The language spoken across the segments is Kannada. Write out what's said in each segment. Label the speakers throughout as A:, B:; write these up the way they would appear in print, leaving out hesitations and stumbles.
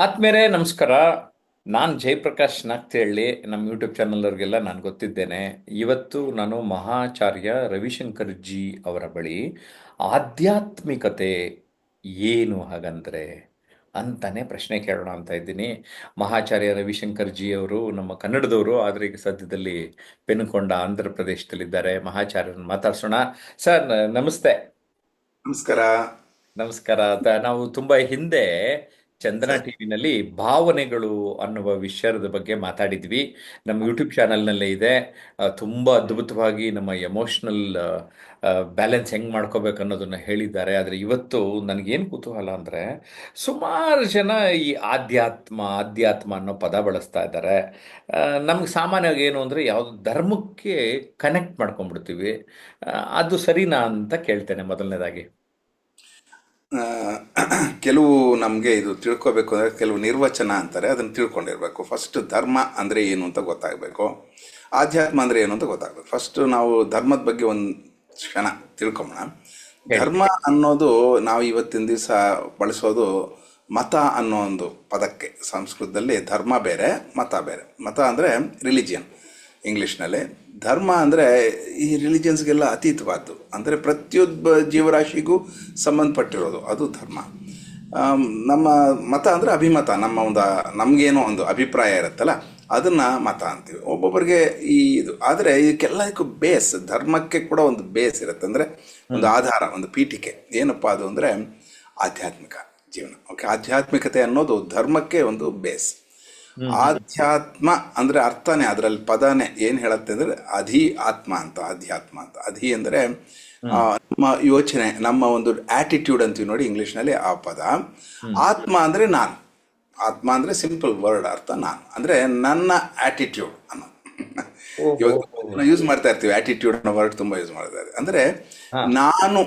A: ಆತ್ಮೇರೆ ನಮಸ್ಕಾರ. ನಾನು ಜಯಪ್ರಕಾಶ್ ನಾಗ್ತಿಹಳ್ಳಿ. ನಮ್ಮ ಯೂಟ್ಯೂಬ್ ಚಾನಲ್ವರಿಗೆಲ್ಲ ನಾನು ಗೊತ್ತಿದ್ದೇನೆ. ಇವತ್ತು ನಾನು ಮಹಾಚಾರ್ಯ ರವಿಶಂಕರ್ ಜಿ ಅವರ ಬಳಿ ಆಧ್ಯಾತ್ಮಿಕತೆ ಏನು ಹಾಗಂದ್ರೆ ಅಂತಾನೆ ಪ್ರಶ್ನೆ ಕೇಳೋಣ ಅಂತ ಇದ್ದೀನಿ. ಮಹಾಚಾರ್ಯ ರವಿಶಂಕರ್ ಜಿ ಅವರು ನಮ್ಮ ಕನ್ನಡದವರು, ಆದರೆ ಈಗ ಸದ್ಯದಲ್ಲಿ ಪೆನುಕೊಂಡ ಆಂಧ್ರ ಪ್ರದೇಶದಲ್ಲಿದ್ದಾರೆ. ಮಹಾಚಾರ್ಯರನ್ನು ಮಾತಾಡ್ಸೋಣ. ಸರ್, ನಮಸ್ತೆ.
B: ನಮಸ್ಕಾರ
A: ನಮಸ್ಕಾರ. ನಾವು ತುಂಬಾ ಹಿಂದೆ ಚಂದನ
B: ಸರ್.
A: ಟಿವಿನಲ್ಲಿ ಭಾವನೆಗಳು ಅನ್ನುವ ವಿಷಯದ ಬಗ್ಗೆ ಮಾತಾಡಿದ್ವಿ. ನಮ್ಮ ಯೂಟ್ಯೂಬ್ ಚಾನಲ್ನಲ್ಲೇ ಇದೆ. ತುಂಬಾ ಅದ್ಭುತವಾಗಿ ನಮ್ಮ ಎಮೋಷನಲ್ ಬ್ಯಾಲೆನ್ಸ್ ಹೆಂಗ್ ಮಾಡ್ಕೋಬೇಕು ಅನ್ನೋದನ್ನ ಹೇಳಿದ್ದಾರೆ. ಆದರೆ ಇವತ್ತು ನನಗೇನು ಕುತೂಹಲ ಅಂದ್ರೆ, ಸುಮಾರು ಜನ ಈ ಆಧ್ಯಾತ್ಮ ಆಧ್ಯಾತ್ಮ ಅನ್ನೋ ಪದ ಬಳಸ್ತಾ ಇದ್ದಾರೆ. ನಮ್ಗೆ ಸಾಮಾನ್ಯವಾಗಿ ಏನು ಅಂದ್ರೆ ಯಾವುದು ಧರ್ಮಕ್ಕೆ ಕನೆಕ್ಟ್ ಮಾಡ್ಕೊಂಡ್ಬಿಡ್ತೀವಿ. ಅದು ಸರಿನಾ ಅಂತ ಕೇಳ್ತೇನೆ ಮೊದಲನೇದಾಗಿ.
B: ಆ, ಕೆಲವು ನಮಗೆ ಇದು ತಿಳ್ಕೊಬೇಕು ಅಂದರೆ ಕೆಲವು ನಿರ್ವಚನ ಅಂತಾರೆ, ಅದನ್ನು ತಿಳ್ಕೊಂಡಿರ್ಬೇಕು. ಫಸ್ಟ್ ಧರ್ಮ ಅಂದರೆ ಏನು ಅಂತ ಗೊತ್ತಾಗಬೇಕು, ಆಧ್ಯಾತ್ಮ ಅಂದರೆ ಏನು ಅಂತ ಗೊತ್ತಾಗಬೇಕು. ಫಸ್ಟ್ ನಾವು ಧರ್ಮದ ಬಗ್ಗೆ ಒಂದು ಕ್ಷಣ ತಿಳ್ಕೊಂಬೋಣ.
A: ಹೇಳಿ.
B: ಧರ್ಮ ಅನ್ನೋದು ನಾವು ಇವತ್ತಿನ ದಿವಸ ಬಳಸೋದು ಮತ ಅನ್ನೋ ಒಂದು ಪದಕ್ಕೆ. ಸಂಸ್ಕೃತದಲ್ಲಿ ಧರ್ಮ ಬೇರೆ, ಮತ ಬೇರೆ. ಮತ ಅಂದರೆ ರಿಲಿಜಿಯನ್ ಇಂಗ್ಲೀಷ್ನಲ್ಲಿ. ಧರ್ಮ ಅಂದರೆ ಈ ರಿಲಿಜಿಯನ್ಸ್ಗೆಲ್ಲ ಅತೀತವಾದ್ದು, ಅಂದರೆ ಪ್ರತಿಯೊಬ್ಬ ಜೀವರಾಶಿಗೂ ಸಂಬಂಧಪಟ್ಟಿರೋದು, ಅದು ಧರ್ಮ. ನಮ್ಮ ಮತ ಅಂದರೆ ಅಭಿಮತ, ನಮಗೇನೋ ಒಂದು ಅಭಿಪ್ರಾಯ ಇರುತ್ತಲ್ಲ, ಅದನ್ನು ಮತ ಅಂತೀವಿ. ಒಬ್ಬೊಬ್ಬರಿಗೆ ಇದು. ಆದರೆ ಇದಕ್ಕೆಲ್ಲದಕ್ಕೂ ಬೇಸ್, ಧರ್ಮಕ್ಕೆ ಕೂಡ ಒಂದು ಬೇಸ್ ಇರುತ್ತೆ, ಅಂದರೆ ಒಂದು ಆಧಾರ, ಒಂದು ಪೀಠಿಕೆ. ಏನಪ್ಪ ಅದು ಅಂದರೆ ಆಧ್ಯಾತ್ಮಿಕ ಜೀವನ. ಓಕೆ, ಆಧ್ಯಾತ್ಮಿಕತೆ ಅನ್ನೋದು ಧರ್ಮಕ್ಕೆ ಒಂದು ಬೇಸ್. ಆಧ್ಯಾತ್ಮ ಅಂದ್ರೆ ಅರ್ಥನೇ, ಅದರಲ್ಲಿ ಪದನೇ ಏನ್ ಹೇಳತ್ತೆ ಅಂದ್ರೆ ಅಧಿ ಆತ್ಮ ಅಂತ. ಅಧ್ಯಾತ್ಮ ಅಂತ, ಅಧಿ ಅಂದ್ರೆ ನಮ್ಮ ಯೋಚನೆ, ನಮ್ಮ ಒಂದು ಆಟಿಟ್ಯೂಡ್ ಅಂತೀವಿ ನೋಡಿ ಇಂಗ್ಲಿಷ್ನಲ್ಲಿ, ಆ ಪದ. ಆತ್ಮ ಅಂದ್ರೆ ನಾನು. ಆತ್ಮ ಅಂದ್ರೆ ಸಿಂಪಲ್ ವರ್ಡ್ ಅರ್ಥ, ನಾನು ಅಂದ್ರೆ ನನ್ನ ಆಟಿಟ್ಯೂಡ್ ಅನ್ನೋ.
A: ಓಹೋ.
B: ಇವಾಗ ಯೂಸ್ ಮಾಡ್ತಾ ಇರ್ತೀವಿ, ಆಟಿಟ್ಯೂಡ್ ಅನ್ನೋ ವರ್ಡ್ ತುಂಬಾ ಯೂಸ್ ಮಾಡ್ತಾ ಇರ್ತೀವಿ. ಅಂದ್ರೆ
A: ಹಾ.
B: ನಾನು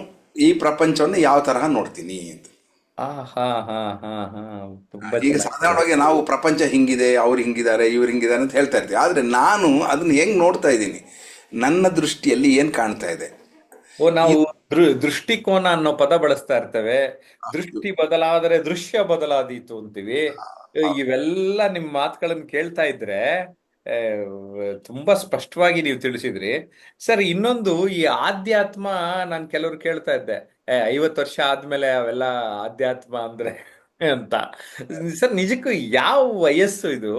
B: ಈ ಪ್ರಪಂಚವನ್ನು ಯಾವ ತರಹ ನೋಡ್ತೀನಿ ಅಂತ.
A: ಆ, ಹಾ ಹಾ ಹಾ ಹಾ. ತುಂಬಾ
B: ಈಗ
A: ಚೆನ್ನಾಗಿದೆ.
B: ಸಾಧಾರಣವಾಗಿ ನಾವು ಪ್ರಪಂಚ ಹಿಂಗಿದೆ, ಅವ್ರು ಹಿಂಗಿದ್ದಾರೆ, ಇವ್ರು ಹಿಂಗಿದ್ದಾರೆ ಅಂತ ಹೇಳ್ತಾ ಇರ್ತೀವಿ. ಆದರೆ ನಾನು ಅದನ್ನ ಹೆಂಗ್ ನೋಡ್ತಾ ಇದ್ದೀನಿ, ನನ್ನ ದೃಷ್ಟಿಯಲ್ಲಿ ಏನ್ ಕಾಣ್ತಾ ಇದೆ.
A: ಓ, ನಾವು
B: ಇದು
A: ದೃಷ್ಟಿಕೋನ ಅನ್ನೋ ಪದ ಬಳಸ್ತಾ ಇರ್ತೇವೆ.
B: ಅಷ್ಟು
A: ದೃಷ್ಟಿ ಬದಲಾದರೆ ದೃಶ್ಯ ಬದಲಾದೀತು ಅಂತೀವಿ. ಇವೆಲ್ಲ ನಿಮ್ಮ ಮಾತುಗಳನ್ನು ಕೇಳ್ತಾ ಇದ್ರೆ ಆ, ತುಂಬಾ ಸ್ಪಷ್ಟವಾಗಿ ನೀವು ತಿಳಿಸಿದ್ರಿ. ಸರ್, ಇನ್ನೊಂದು ಈ ಆಧ್ಯಾತ್ಮ, ನಾನು ಕೆಲವರು ಕೇಳ್ತಾ ಇದ್ದೆ, 50 ವರ್ಷ ಆದ್ಮೇಲೆ ಅವೆಲ್ಲ ಆಧ್ಯಾತ್ಮ ಅಂದ್ರೆ ಅಂತ. ಸರ್, ನಿಜಕ್ಕೂ ಯಾವ ವಯಸ್ಸು ಇದು?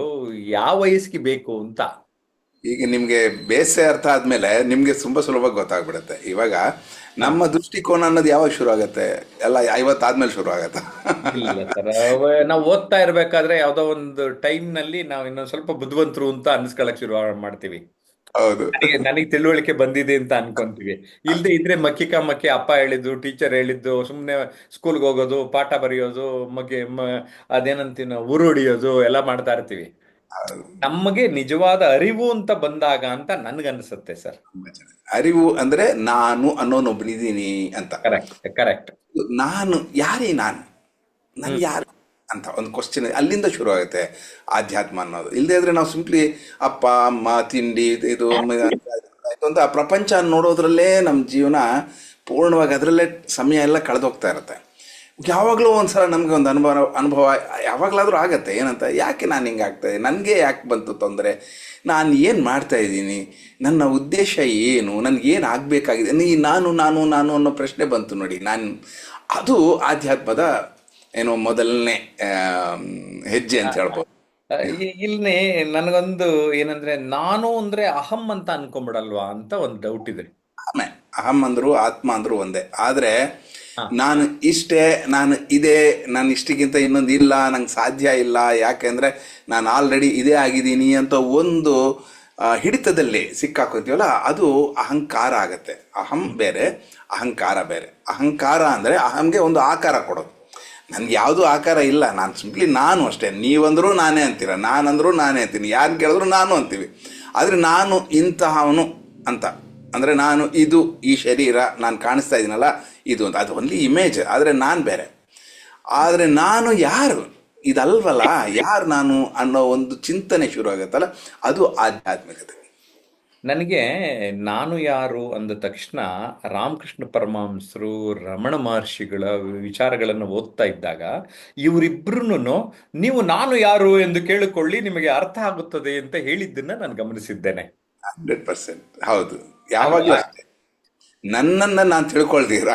A: ಯಾವ ವಯಸ್ಸಿಗೆ ಬೇಕು ಅಂತ?
B: ಈಗ ನಿಮ್ಗೆ ಬೇಸೆ ಅರ್ಥ ಆದ್ಮೇಲೆ ನಿಮ್ಗೆ ತುಂಬಾ ಸುಲಭವಾಗಿ ಗೊತ್ತಾಗ್ಬಿಡುತ್ತೆ. ಇವಾಗ
A: ಹಾ.
B: ನಮ್ಮ ದೃಷ್ಟಿಕೋನ ಅನ್ನೋದು ಯಾವಾಗ ಶುರು ಆಗತ್ತೆ? ಎಲ್ಲ 50 ಆದ್ಮೇಲೆ ಶುರು ಆಗತ್ತ.
A: ಇಲ್ಲ ಸರ್, ನಾವು ಓದ್ತಾ ಇರ್ಬೇಕಾದ್ರೆ ಯಾವ್ದೋ ಒಂದು ಟೈಮ್ ನಲ್ಲಿ ನಾವು ಇನ್ನೊಂದ್ ಸ್ವಲ್ಪ ಬುದ್ಧಿವಂತರು ಅಂತ ಅನ್ಸ್ಕೊಳಕ್ ಶುರು ಮಾಡ್ತೀವಿ.
B: ಹೌದು.
A: ನನಗೆ ತಿಳುವಳಿಕೆ ಬಂದಿದೆ ಅಂತ ಅನ್ಕೊಂತೀವಿ. ಇಲ್ದೇ ಇದ್ರೆ ಮಕ್ಕಿಕ ಮಕ್ಕಿ ಅಪ್ಪ ಹೇಳಿದ್ದು, ಟೀಚರ್ ಹೇಳಿದ್ದು, ಸುಮ್ನೆ ಸ್ಕೂಲ್ಗೆ ಹೋಗೋದು, ಪಾಠ ಬರೆಯೋದು, ಅದೇನಂತೀವಿ ನಾವು, ಉರು ಹೊಡಿಯೋದು ಎಲ್ಲ ಮಾಡ್ತಾ ಇರ್ತೀವಿ. ನಮಗೆ ನಿಜವಾದ ಅರಿವು ಅಂತ ಬಂದಾಗ ಅಂತ ನನ್ಗನ್ಸುತ್ತೆ ಸರ್.
B: ತುಂಬಾ ಚೆನ್ನಾಗಿ. ಅರಿವು ಅಂದ್ರೆ ನಾನು ಅನ್ನೋನೊಬ್ಬನಿದ್ದೀನಿ ಅಂತ.
A: Correct, correct.
B: ನಾನು ಯಾರೇ ನಾನು, ನಾನು
A: ಹ್ಮ್.
B: ಯಾರು ಅಂತ ಒಂದು ಕ್ವಶನ್ ಅಲ್ಲಿಂದ ಶುರು ಆಗುತ್ತೆ ಆಧ್ಯಾತ್ಮ ಅನ್ನೋದು. ಇಲ್ಲದೇ ಇದ್ರೆ ನಾವು ಸಿಂಪ್ಲಿ ಅಪ್ಪ ಅಮ್ಮ ತಿಂಡಿ ಇದು ಆಯ್ತು ಅಂತ ಆ ಪ್ರಪಂಚ ನೋಡೋದ್ರಲ್ಲೇ ನಮ್ಮ ಜೀವನ ಪೂರ್ಣವಾಗಿ ಅದರಲ್ಲೇ ಸಮಯ ಎಲ್ಲ ಕಳೆದೋಗ್ತಾ ಇರುತ್ತೆ. ಯಾವಾಗಲೂ ಒಂದ್ಸಲ ನಮಗೆ ಒಂದು ಅನುಭವ ಯಾವಾಗಲಾದರೂ ಆಗತ್ತೆ. ಏನಂತ, ಯಾಕೆ ನಾನು ಹಿಂಗೆ ಆಗ್ತಾಯಿದೆ, ನನಗೆ ಯಾಕೆ ಬಂತು ತೊಂದರೆ, ನಾನು ಏನು ಮಾಡ್ತಾ ಇದ್ದೀನಿ, ನನ್ನ ಉದ್ದೇಶ ಏನು, ನನಗೇನು ಆಗಬೇಕಾಗಿದೆ, ನಾನು ನಾನು ನಾನು ಅನ್ನೋ ಪ್ರಶ್ನೆ ಬಂತು ನೋಡಿ. ಅದು ಆಧ್ಯಾತ್ಮದ ಏನೋ ಮೊದಲನೇ ಹೆಜ್ಜೆ ಅಂತ ಹೇಳ್ಬೋದು.
A: ಇಲ್ನೇ ನನಗೊಂದು ಏನಂದ್ರೆ, ನಾನು ಅಂದ್ರೆ ಅಹಂ ಅಂತ ಅನ್ಕೊಂಬಿಡಲ್ವಾ ಅಂತ ಒಂದು ಡೌಟ್ ಇದೆ.
B: ಆಮೆ ಅಹಂ ಅಂದ್ರು ಆತ್ಮ ಅಂದ್ರು ಒಂದೇ. ಆದರೆ
A: ಹಾ.
B: ನಾನು ಇಷ್ಟೇ, ನಾನು ಇದೇ, ನಾನು ಇಷ್ಟಿಗಿಂತ ಇನ್ನೊಂದು ಇಲ್ಲ, ನಂಗೆ ಸಾಧ್ಯ ಇಲ್ಲ, ಯಾಕೆಂದರೆ ನಾನು ಆಲ್ರೆಡಿ ಇದೇ ಆಗಿದ್ದೀನಿ ಅಂತ ಒಂದು ಹಿಡಿತದಲ್ಲಿ ಸಿಕ್ಕಾಕೋತೀವಲ್ಲ, ಅದು ಅಹಂಕಾರ ಆಗತ್ತೆ. ಅಹಂ ಬೇರೆ, ಅಹಂಕಾರ ಬೇರೆ. ಅಹಂಕಾರ ಅಂದರೆ ಅಹಂಗೆ ಒಂದು ಆಕಾರ ಕೊಡೋದು. ನನಗೆ ಯಾವುದೂ ಆಕಾರ ಇಲ್ಲ, ನಾನು ಸಿಂಪ್ಲಿ ನಾನು ಅಷ್ಟೇ. ನೀವಂದರೂ ನಾನೇ ಅಂತೀರ, ನಾನಂದರೂ ನಾನೇ ಅಂತೀನಿ, ಯಾರು ಕೇಳಿದ್ರು ನಾನು ಅಂತೀವಿ. ಆದರೆ ನಾನು ಇಂತಹವನು ಅಂತ, ಅಂದರೆ ನಾನು ಇದು, ಈ ಶರೀರ ನಾನು ಕಾಣಿಸ್ತಾ ಇದ್ದೀನಲ್ಲ ಇದು ಅಂತ, ಅದು ಓನ್ಲಿ ಇಮೇಜ್. ಆದರೆ ನಾನು ಬೇರೆ. ಆದರೆ ನಾನು ಯಾರು, ಇದಲ್ವಲ್ಲ, ಯಾರು ನಾನು ಅನ್ನೋ ಒಂದು ಚಿಂತನೆ ಶುರು ಆಗುತ್ತಲ್ಲ, ಅದು ಆಧ್ಯಾತ್ಮಿಕತೆ.
A: ನನಗೆ ನಾನು ಯಾರು ಅಂದ ತಕ್ಷಣ ರಾಮಕೃಷ್ಣ ಪರಮಹಂಸರು, ರಮಣ ಮಹರ್ಷಿಗಳ ವಿಚಾರಗಳನ್ನು ಓದ್ತಾ ಇದ್ದಾಗ ಇವರಿಬ್ರು ನೀವು ನಾನು ಯಾರು ಎಂದು ಕೇಳಿಕೊಳ್ಳಿ ನಿಮಗೆ ಅರ್ಥ ಆಗುತ್ತದೆ ಅಂತ ಹೇಳಿದ್ದನ್ನ ನಾನು ಗಮನಿಸಿದ್ದೇನೆ.
B: 100% ಹೌದು. ಯಾವಾಗಲೂ
A: ಅಲ್ವಾ?
B: ಅಷ್ಟೇ. ನನ್ನನ್ನು ನಾನು ತಿಳ್ಕೊಳ್ತೀರಾ,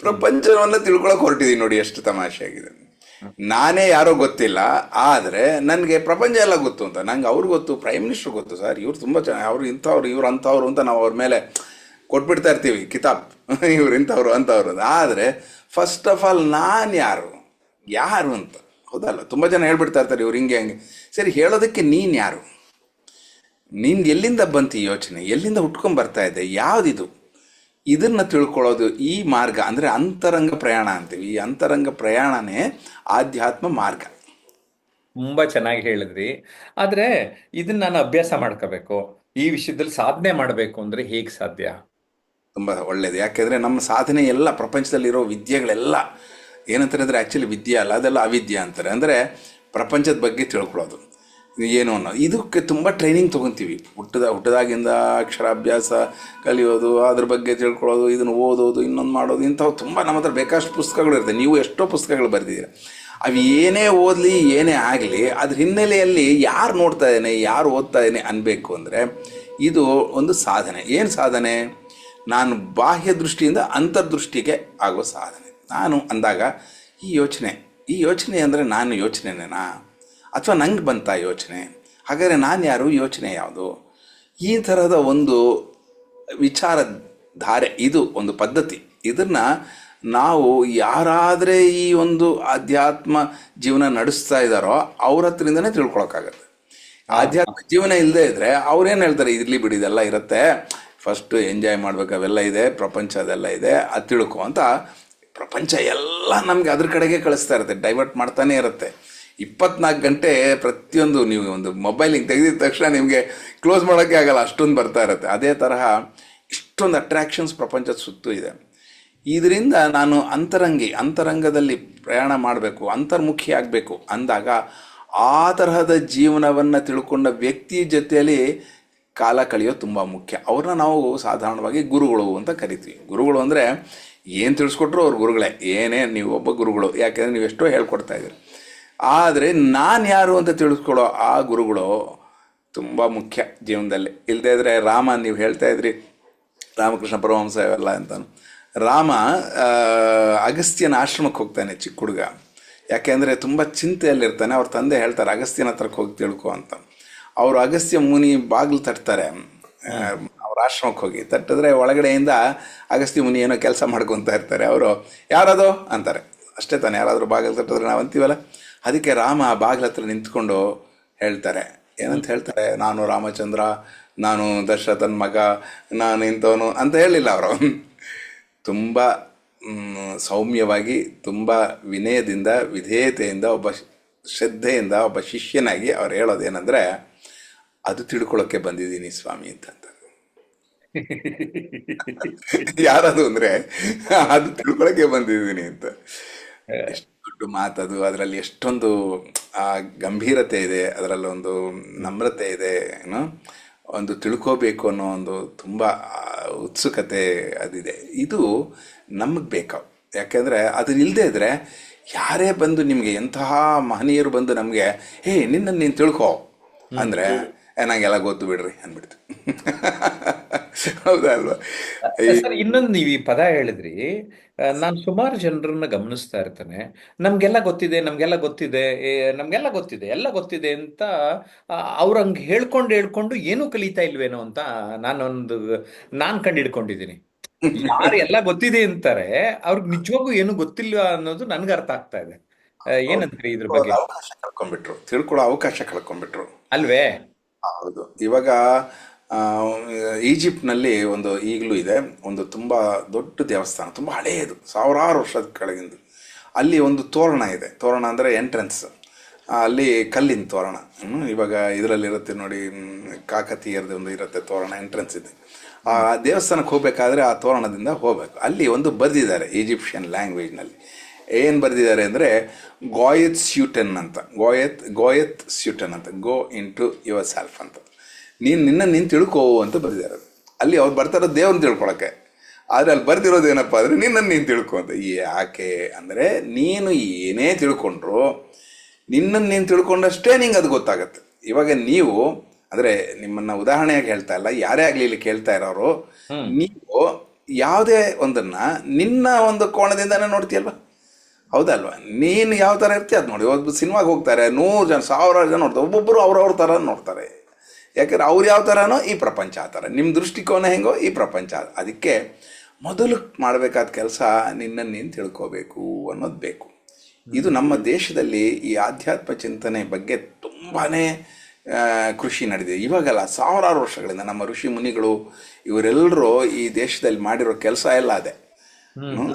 B: ಪ್ರಪಂಚವನ್ನು ತಿಳ್ಕೊಳಕ್ ಹೊರಟಿದ್ದೀನಿ ನೋಡಿ, ಎಷ್ಟು ತಮಾಷೆ ಆಗಿದೆ. ನಾನೇ ಯಾರೋ ಗೊತ್ತಿಲ್ಲ, ಆದರೆ ನನಗೆ ಪ್ರಪಂಚ ಎಲ್ಲ ಗೊತ್ತು ಅಂತ. ನಂಗೆ ಅವ್ರು ಗೊತ್ತು, ಪ್ರೈಮ್ ಮಿನಿಸ್ಟರ್ ಗೊತ್ತು ಸರ್, ಇವ್ರು ತುಂಬ ಚೆನ್ನಾಗಿ, ಅವ್ರು ಇಂಥವ್ರು ಇವ್ರು ಅಂಥವ್ರು ಅಂತ ನಾವು ಅವ್ರ ಮೇಲೆ ಕೊಟ್ಬಿಡ್ತಾ ಇರ್ತೀವಿ ಕಿತಾಬ್ ಇವ್ರು ಇಂಥವ್ರು ಅಂಥವ್ರು ಅಂತ. ಆದರೆ ಫಸ್ಟ್ ಆಫ್ ಆಲ್ ನಾನು ಯಾರು ಯಾರು ಅಂತ, ಹೌದಲ್ಲ? ತುಂಬ ಜನ ಹೇಳ್ಬಿಡ್ತಾ ಇರ್ತಾರೆ ಇವ್ರು ಹಿಂಗೆ ಹಂಗೆ. ಸರಿ, ಹೇಳೋದಕ್ಕೆ ನೀನು ಯಾರು? ನಿನ್ಗೆ ಎಲ್ಲಿಂದ ಬಂತು ಈ ಯೋಚನೆ? ಎಲ್ಲಿಂದ ಹುಟ್ಕೊಂಡ್ ಬರ್ತಾ ಇದೆ? ಯಾವುದಿದು? ಇದನ್ನ ತಿಳ್ಕೊಳ್ಳೋದು ಈ ಮಾರ್ಗ ಅಂದರೆ ಅಂತರಂಗ ಪ್ರಯಾಣ ಅಂತೀವಿ. ಈ ಅಂತರಂಗ ಪ್ರಯಾಣನೇ ಆಧ್ಯಾತ್ಮ ಮಾರ್ಗ.
A: ತುಂಬಾ ಚೆನ್ನಾಗಿ ಹೇಳಿದ್ರಿ. ಆದ್ರೆ ಇದನ್ನ ನಾನು ಅಭ್ಯಾಸ ಮಾಡ್ಕೋಬೇಕು, ಈ ವಿಷಯದಲ್ಲಿ ಸಾಧನೆ ಮಾಡಬೇಕು ಅಂದ್ರೆ ಹೇಗ್ ಸಾಧ್ಯ?
B: ತುಂಬ ಒಳ್ಳೆಯದು. ಯಾಕೆಂದರೆ ನಮ್ಮ ಸಾಧನೆ ಎಲ್ಲ, ಪ್ರಪಂಚದಲ್ಲಿರೋ ವಿದ್ಯೆಗಳೆಲ್ಲ ಏನಂತಾರೆ ಆ್ಯಕ್ಚುಲಿ ವಿದ್ಯೆ ಅಲ್ಲ, ಅದೆಲ್ಲ ಅವಿದ್ಯೆ ಅಂತಾರೆ. ಅಂದರೆ ಪ್ರಪಂಚದ ಬಗ್ಗೆ ತಿಳ್ಕೊಳ್ಳೋದು ಏನು ಅನ್ನೋದು. ಇದಕ್ಕೆ ತುಂಬ ಟ್ರೈನಿಂಗ್ ತೊಗೊತೀವಿ. ಹುಟ್ಟದಾಗಿಂದ ಅಕ್ಷರಾಭ್ಯಾಸ ಕಲಿಯೋದು, ಅದ್ರ ಬಗ್ಗೆ ತಿಳ್ಕೊಳ್ಳೋದು, ಇದನ್ನು ಓದೋದು, ಇನ್ನೊಂದು ಮಾಡೋದು, ಇಂಥವು ತುಂಬ ನಮ್ಮ ಹತ್ರ ಬೇಕಷ್ಟು ಪುಸ್ತಕಗಳು ಇರ್ತದೆ. ನೀವು ಎಷ್ಟೋ ಪುಸ್ತಕಗಳು ಬರೆದಿದ್ದೀರ. ಅವು ಏನೇ ಓದಲಿ ಏನೇ ಆಗಲಿ, ಅದ್ರ ಹಿನ್ನೆಲೆಯಲ್ಲಿ ಯಾರು ನೋಡ್ತಾ ಇದ್ದಾನೆ, ಯಾರು ಓದ್ತಾ ಇದ್ದಾನೆ ಅನ್ಬೇಕು. ಅಂದರೆ ಇದು ಒಂದು ಸಾಧನೆ. ಏನು ಸಾಧನೆ? ನಾನು ಬಾಹ್ಯ ದೃಷ್ಟಿಯಿಂದ ಅಂತರ್ದೃಷ್ಟಿಗೆ ಆಗೋ ಸಾಧನೆ. ನಾನು ಅಂದಾಗ ಈ ಯೋಚನೆ ಅಂದರೆ ನಾನು ಯೋಚನೆನೇನಾ, ಅಥವಾ ನಂಗೆ ಬಂತ ಯೋಚನೆ? ಹಾಗಾದರೆ ನಾನು ಯಾರು, ಯೋಚನೆ ಯಾವುದು? ಈ ಥರದ ಒಂದು ವಿಚಾರಧಾರೆ, ಇದು ಒಂದು ಪದ್ಧತಿ. ಇದನ್ನು ನಾವು ಯಾರಾದರೆ ಈ ಒಂದು ಆಧ್ಯಾತ್ಮ ಜೀವನ ನಡೆಸ್ತಾ ಇದ್ದಾರೋ ಅವ್ರ ಹತ್ರದಿಂದನೇ ತಿಳ್ಕೊಳಕ್ಕಾಗತ್ತೆ. ಆಧ್ಯಾತ್ಮ ಜೀವನ ಇಲ್ಲದೆ ಇದ್ದರೆ ಅವ್ರೇನು ಹೇಳ್ತಾರೆ, ಇರಲಿ ಬಿಡಿ ಇದೆಲ್ಲ ಇರುತ್ತೆ, ಫಸ್ಟು ಎಂಜಾಯ್ ಮಾಡ್ಬೇಕು, ಅವೆಲ್ಲ ಇದೆ, ಪ್ರಪಂಚ ಅದೆಲ್ಲ ಇದೆ, ಅದು ತಿಳ್ಕೊ ಅಂತ ಪ್ರಪಂಚ ಎಲ್ಲ ನಮಗೆ ಅದ್ರ ಕಡೆಗೆ ಕಳಿಸ್ತಾ ಇರುತ್ತೆ, ಡೈವರ್ಟ್ ಮಾಡ್ತಾನೆ ಇರುತ್ತೆ. 24 ಗಂಟೆ ಪ್ರತಿಯೊಂದು, ನೀವು ಒಂದು ಮೊಬೈಲಿಗೆ ತೆಗೆದಿದ ತಕ್ಷಣ ನಿಮಗೆ ಕ್ಲೋಸ್ ಮಾಡೋಕ್ಕೆ ಆಗಲ್ಲ, ಅಷ್ಟೊಂದು ಬರ್ತಾ ಇರುತ್ತೆ. ಅದೇ ತರಹ ಇಷ್ಟೊಂದು ಅಟ್ರ್ಯಾಕ್ಷನ್ಸ್ ಪ್ರಪಂಚದ ಸುತ್ತೂ ಇದೆ. ಇದರಿಂದ ನಾನು ಅಂತರಂಗದಲ್ಲಿ ಪ್ರಯಾಣ ಮಾಡಬೇಕು, ಅಂತರ್ಮುಖಿ ಆಗಬೇಕು ಅಂದಾಗ ಆ ತರಹದ ಜೀವನವನ್ನು ತಿಳ್ಕೊಂಡ ವ್ಯಕ್ತಿ ಜೊತೆಯಲ್ಲಿ ಕಾಲ ಕಳೆಯೋದು ತುಂಬ ಮುಖ್ಯ. ಅವ್ರನ್ನ ನಾವು ಸಾಧಾರಣವಾಗಿ ಗುರುಗಳು ಅಂತ ಕರಿತೀವಿ. ಗುರುಗಳು ಅಂದರೆ ಏನು ತಿಳಿಸ್ಕೊಟ್ರು ಅವ್ರು ಗುರುಗಳೇ, ಏನೇ ನೀವು ಒಬ್ಬ ಗುರುಗಳು, ಯಾಕೆಂದರೆ ನೀವು ಎಷ್ಟೋ ಹೇಳ್ಕೊಡ್ತಾ ಇದ್ದೀರಿ. ಆದರೆ ನಾನು ಯಾರು ಅಂತ ತಿಳಿಸ್ಕೊಡೋ ಆ ಗುರುಗಳು ತುಂಬ ಮುಖ್ಯ ಜೀವನದಲ್ಲಿ. ಇಲ್ಲದೇ ಇದ್ದರೆ ರಾಮ, ನೀವು ಹೇಳ್ತಾ ಇದ್ರಿ ರಾಮಕೃಷ್ಣ ಪರಮಹಂಸ ಇವೆಲ್ಲ ಅಂತ. ರಾಮ ಅಗಸ್ತ್ಯನ ಆಶ್ರಮಕ್ಕೆ ಹೋಗ್ತಾನೆ, ಚಿಕ್ಕ ಹುಡುಗ. ಯಾಕೆಂದರೆ ತುಂಬ ಚಿಂತೆಯಲ್ಲಿರ್ತಾನೆ. ಅವ್ರ ತಂದೆ ಹೇಳ್ತಾರೆ ಅಗಸ್ತ್ಯನ ಹತ್ರಕ್ಕೆ ಹೋಗಿ ತಿಳ್ಕೊ ಅಂತ. ಅವರು ಅಗಸ್ತ್ಯ ಮುನಿ ಬಾಗಿಲು ತಟ್ತಾರೆ, ಅವ್ರ ಆಶ್ರಮಕ್ಕೆ ಹೋಗಿ ತಟ್ಟಿದ್ರೆ ಒಳಗಡೆಯಿಂದ ಅಗಸ್ತ್ಯ ಮುನಿ ಏನೋ ಕೆಲಸ ಮಾಡ್ಕೊತಾ ಇರ್ತಾರೆ. ಅವರು ಯಾರದು ಅಂತಾರೆ, ಅಷ್ಟೇ ತಾನೆ, ಯಾರಾದರೂ ಬಾಗಿಲು ತಟ್ಟಿದ್ರೆ ನಾವು ಅಂತೀವಲ್ಲ. ಅದಕ್ಕೆ ರಾಮ ಬಾಗಿಲ ಹತ್ರ ನಿಂತ್ಕೊಂಡು ಹೇಳ್ತಾರೆ, ಏನಂತ ಹೇಳ್ತಾರೆ, ನಾನು ರಾಮಚಂದ್ರ, ನಾನು ದಶರಥನ ಮಗ, ನಾನು ಇಂಥವನು ಅಂತ ಹೇಳಿಲ್ಲ ಅವರು. ತುಂಬ ಸೌಮ್ಯವಾಗಿ, ತುಂಬ ವಿನಯದಿಂದ, ವಿಧೇಯತೆಯಿಂದ, ಒಬ್ಬ ಶ್ರದ್ಧೆಯಿಂದ ಒಬ್ಬ ಶಿಷ್ಯನಾಗಿ ಅವ್ರು ಹೇಳೋದೇನೆಂದರೆ, ಅದು ತಿಳ್ಕೊಳ್ಳೋಕ್ಕೆ ಬಂದಿದ್ದೀನಿ ಸ್ವಾಮಿ ಅಂತಂತಾರೆ. ಯಾರದು ಅಂದರೆ ಅದು ತಿಳ್ಕೊಳ್ಳೋಕ್ಕೆ ಬಂದಿದ್ದೀನಿ ಅಂತ. ಎಷ್ಟು ದೊಡ್ಡ ಮಾತದು, ಅದರಲ್ಲಿ ಎಷ್ಟೊಂದು ಗಂಭೀರತೆ ಇದೆ, ಅದರಲ್ಲೊಂದು ನಮ್ರತೆ ಇದೆ, ಏನೋ ಒಂದು ತಿಳ್ಕೋಬೇಕು ಅನ್ನೋ ಒಂದು ತುಂಬ ಉತ್ಸುಕತೆ ಅದಿದೆ. ಇದು ನಮಗೆ ಬೇಕು. ಯಾಕೆಂದರೆ ಅದು ಇಲ್ಲದೇ ಇದ್ದರೆ ಯಾರೇ ಬಂದು ನಿಮಗೆ, ಎಂತಹ ಮಹನೀಯರು ಬಂದು ನಮಗೆ ನಿನ್ನನ್ನು ನೀನು ತಿಳ್ಕೊ ಅಂದರೆ ನಂಗೆಲ್ಲ ಗೊತ್ತು ಬಿಡ್ರಿ ಅಂದ್ಬಿಡ್ತು. ಹೌದಾ ಅಲ್ವಾ?
A: ಸರ್, ಇನ್ನೊಂದು ನೀವು ಈ ಪದ ಹೇಳಿದ್ರಿ, ನಾನು ಸುಮಾರು ಜನರನ್ನ ಗಮನಿಸ್ತಾ ಇರ್ತೇನೆ, ನಮ್ಗೆಲ್ಲ ಗೊತ್ತಿದೆ, ನಮ್ಗೆಲ್ಲ ಗೊತ್ತಿದೆ, ನಮ್ಗೆಲ್ಲ ಗೊತ್ತಿದೆ, ಎಲ್ಲ ಗೊತ್ತಿದೆ ಅಂತ ಅವ್ರಂಗೆ ಹೇಳ್ಕೊಂಡು ಏನೂ ಕಲಿತಾ ಇಲ್ವೇನೋ ಅಂತ ನಾನು ಕಂಡು ಹಿಡ್ಕೊಂಡಿದ್ದೀನಿ. ಯಾರು ಎಲ್ಲ ಗೊತ್ತಿದೆ ಅಂತಾರೆ, ಅವ್ರಿಗೆ ನಿಜವಾಗೂ ಏನು ಗೊತ್ತಿಲ್ಲ ಅನ್ನೋದು ನನ್ಗೆ ಅರ್ಥ ಆಗ್ತಾ ಇದೆ. ಏನಂತೀರಿ ಇದ್ರ ಬಗ್ಗೆ?
B: ಅವಕಾಶ ಕಳ್ಕೊಂಡ್ಬಿಟ್ರು, ತಿಳ್ಕೊಳ್ಳೋ ಅವಕಾಶ ಕಳ್ಕೊಂಡ್ಬಿಟ್ರು
A: ಅಲ್ವೇ?
B: ಹೌದು. ಇವಾಗ ಈಜಿಪ್ಟ್ನಲ್ಲಿ ಒಂದು ಈಗಲೂ ಇದೆ, ಒಂದು ತುಂಬ ದೊಡ್ಡ ದೇವಸ್ಥಾನ, ತುಂಬ ಹಳೆಯದು, ಸಾವಿರಾರು ವರ್ಷದ ಕೆಳಗಿಂದು. ಅಲ್ಲಿ ಒಂದು ತೋರಣ ಇದೆ. ತೋರಣ ಅಂದರೆ ಎಂಟ್ರೆನ್ಸ್, ಅಲ್ಲಿ ಕಲ್ಲಿನ ತೋರಣ. ಇವಾಗ ಇದರಲ್ಲಿರುತ್ತೆ ನೋಡಿ, ಕಾಕತೀಯರದ್ದು ಒಂದು ಇರುತ್ತೆ ತೋರಣ, ಎಂಟ್ರೆನ್ಸ್ ಇದೆ. ಆ ದೇವಸ್ಥಾನಕ್ಕೆ ಹೋಗಬೇಕಾದ್ರೆ ಆ ತೋರಣದಿಂದ ಹೋಗಬೇಕು. ಅಲ್ಲಿ ಒಂದು ಬರೆದಿದ್ದಾರೆ ಈಜಿಪ್ಷಿಯನ್ ಲ್ಯಾಂಗ್ವೇಜ್ನಲ್ಲಿ. ಏನು ಬರೆದಿದ್ದಾರೆ ಅಂದರೆ ಗೋಯತ್ ಸ್ಯೂಟನ್ ಅಂತ, ಗೋಯತ್ ಸ್ಯೂಟನ್ ಅಂತ, ಗೋ ಇನ್ ಟು ಯುವರ್ ಸೆಲ್ಫ್ ಅಂತ. ನೀನು ತಿಳ್ಕೋ ಅಂತ ಬರೆದಿದ್ದಾರೆ. ಅಲ್ಲಿ ಅವ್ರು ಬರ್ತಾರೋ ದೇವ್ರನ್ನ ತಿಳ್ಕೊಳಕ್ಕೆ, ಆದರೆ ಅಲ್ಲಿ ಬರ್ದಿರೋದು ಏನಪ್ಪ ಅಂದರೆ ನಿನ್ನನ್ನು ನೀನು ತಿಳ್ಕೊ ಅಂತ. ಯಾಕೆ ಅಂದರೆ ನೀನು ಏನೇ ತಿಳ್ಕೊಂಡ್ರು ನಿನ್ನನ್ನು ನೀನು ತಿಳ್ಕೊಂಡಷ್ಟೇ ನಿಂಗೆ ಅದು ಗೊತ್ತಾಗತ್ತೆ. ಇವಾಗ ನೀವು ಅಂದರೆ ನಿಮ್ಮನ್ನು ಉದಾಹರಣೆಯಾಗಿ ಹೇಳ್ತಾ ಇಲ್ಲ, ಯಾರೇ ಆಗಲಿ ಇಲ್ಲಿ ಕೇಳ್ತಾ ಇರೋರು,
A: ಹ್ಮ್
B: ನೀವು ಯಾವುದೇ ಒಂದನ್ನ ನಿನ್ನ ಒಂದು ಕೋಣದಿಂದನೇ ನೋಡ್ತೀಯಲ್ವ, ಹೌದಲ್ವಾ? ನೀನು ಯಾವ ಥರ ಇರ್ತೀಯ ಅದು ನೋಡಿ. ಒಬ್ಬ ಸಿನಿಮಾಗೆ ಹೋಗ್ತಾರೆ, 100 ಜನ 1000 ಜನ ನೋಡ್ತಾರೆ, ಒಬ್ಬೊಬ್ಬರು ಅವ್ರವ್ರ ಥರ ನೋಡ್ತಾರೆ. ಯಾಕಂದ್ರೆ ಅವ್ರು ಯಾವ ಥರನೋ ಈ ಪ್ರಪಂಚ ಆ ಥರ, ನಿಮ್ಮ ದೃಷ್ಟಿಕೋನ ಹೆಂಗೋ ಈ ಪ್ರಪಂಚ. ಅದಕ್ಕೆ ಮೊದಲು ಮಾಡಬೇಕಾದ ಕೆಲಸ ನಿನ್ನನ್ನು ನೀನು ತಿಳ್ಕೋಬೇಕು ಅನ್ನೋದು ಬೇಕು. ಇದು ನಮ್ಮ ದೇಶದಲ್ಲಿ ಈ ಆಧ್ಯಾತ್ಮ ಚಿಂತನೆ ಬಗ್ಗೆ ತುಂಬಾ ಕೃಷಿ ನಡೆದಿದೆ. ಇವಾಗಲ್ಲ, ಸಾವಿರಾರು ವರ್ಷಗಳಿಂದ ನಮ್ಮ ಋಷಿ ಮುನಿಗಳು ಇವರೆಲ್ಲರೂ ಈ ದೇಶದಲ್ಲಿ ಮಾಡಿರೋ ಕೆಲಸ ಎಲ್ಲ ಅದೇ.
A: ಹ್ಮ್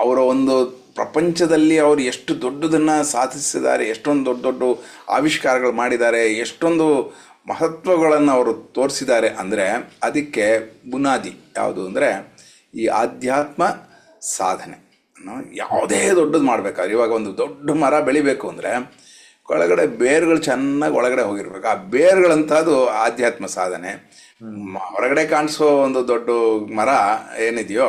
B: ಅವರ ಒಂದು ಪ್ರಪಂಚದಲ್ಲಿ ಅವರು ಎಷ್ಟು ದೊಡ್ಡದನ್ನು ಸಾಧಿಸಿದ್ದಾರೆ, ಎಷ್ಟೊಂದು ದೊಡ್ಡ ದೊಡ್ಡ ಆವಿಷ್ಕಾರಗಳು ಮಾಡಿದ್ದಾರೆ, ಎಷ್ಟೊಂದು ಮಹತ್ವಗಳನ್ನು ಅವರು ತೋರಿಸಿದ್ದಾರೆ. ಅಂದರೆ ಅದಕ್ಕೆ ಬುನಾದಿ ಯಾವುದು ಅಂದರೆ ಈ ಆಧ್ಯಾತ್ಮ ಸಾಧನೆ. ಯಾವುದೇ ದೊಡ್ಡದು ಮಾಡಬೇಕಾದ್ರೆ, ಇವಾಗ ಒಂದು ದೊಡ್ಡ ಮರ ಬೆಳಿಬೇಕು ಅಂದರೆ ಒಳಗಡೆ ಬೇರುಗಳು ಚೆನ್ನಾಗಿ ಒಳಗಡೆ ಹೋಗಿರ್ಬೇಕು. ಆ ಬೇರುಗಳಂಥದ್ದು ಆಧ್ಯಾತ್ಮ ಸಾಧನೆ. ಹೊರಗಡೆ ಕಾಣಿಸೋ ಒಂದು ದೊಡ್ಡ ಮರ ಏನಿದೆಯೋ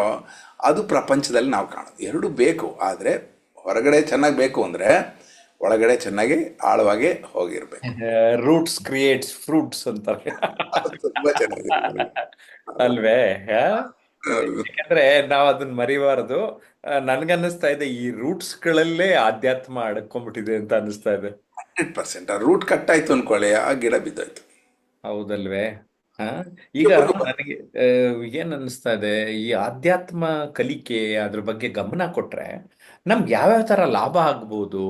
B: ಅದು ಪ್ರಪಂಚದಲ್ಲಿ ನಾವು ಕಾಣೋದು. ಎರಡು ಬೇಕು, ಆದರೆ ಹೊರಗಡೆ ಚೆನ್ನಾಗಿ ಬೇಕು ಅಂದರೆ ಒಳಗಡೆ ಚೆನ್ನಾಗಿ ಆಳವಾಗಿ ಹೋಗಿರ್ಬೇಕು.
A: ರೂಟ್ಸ್ ಕ್ರಿಯೇಟ್ಸ್ ಫ್ರೂಟ್ಸ್ ಅಂತಾರೆ.
B: ತುಂಬಾ ಚೆನ್ನಾಗಿದೆ.
A: ಅಲ್ವೇ? ಯಾಕಂದ್ರೆ ನಾವು ಅದನ್ನ ಮರಿಬಾರದು. ನನ್ಗನ್ನಿಸ್ತಾ ಇದೆ ಈ ರೂಟ್ಸ್ ಗಳಲ್ಲೇ ಆಧ್ಯಾತ್ಮ ಅಡಕೊಂಡ್ಬಿಟ್ಟಿದೆ ಅಂತ ಅನಿಸ್ತಾ ಇದೆ.
B: 100%. ಆ ರೂಟ್ ಕಟ್ ಆಯ್ತು ಅನ್ಕೊಳ್ಳಿ, ಆ ಗಿಡ ಬಿದ್ದೋಯ್ತು.
A: ಹೌದಲ್ವೇ? ಹ ಈಗ ನನಗೆ ಏನ್ ಅನ್ನಿಸ್ತಾ ಇದೆ, ಈ ಆಧ್ಯಾತ್ಮ ಕಲಿಕೆ ಅದ್ರ ಬಗ್ಗೆ ಗಮನ ಕೊಟ್ರೆ ನಮ್ಗೆ ಯಾವ್ಯಾವ ತರ ಲಾಭ ಆಗ್ಬೋದು?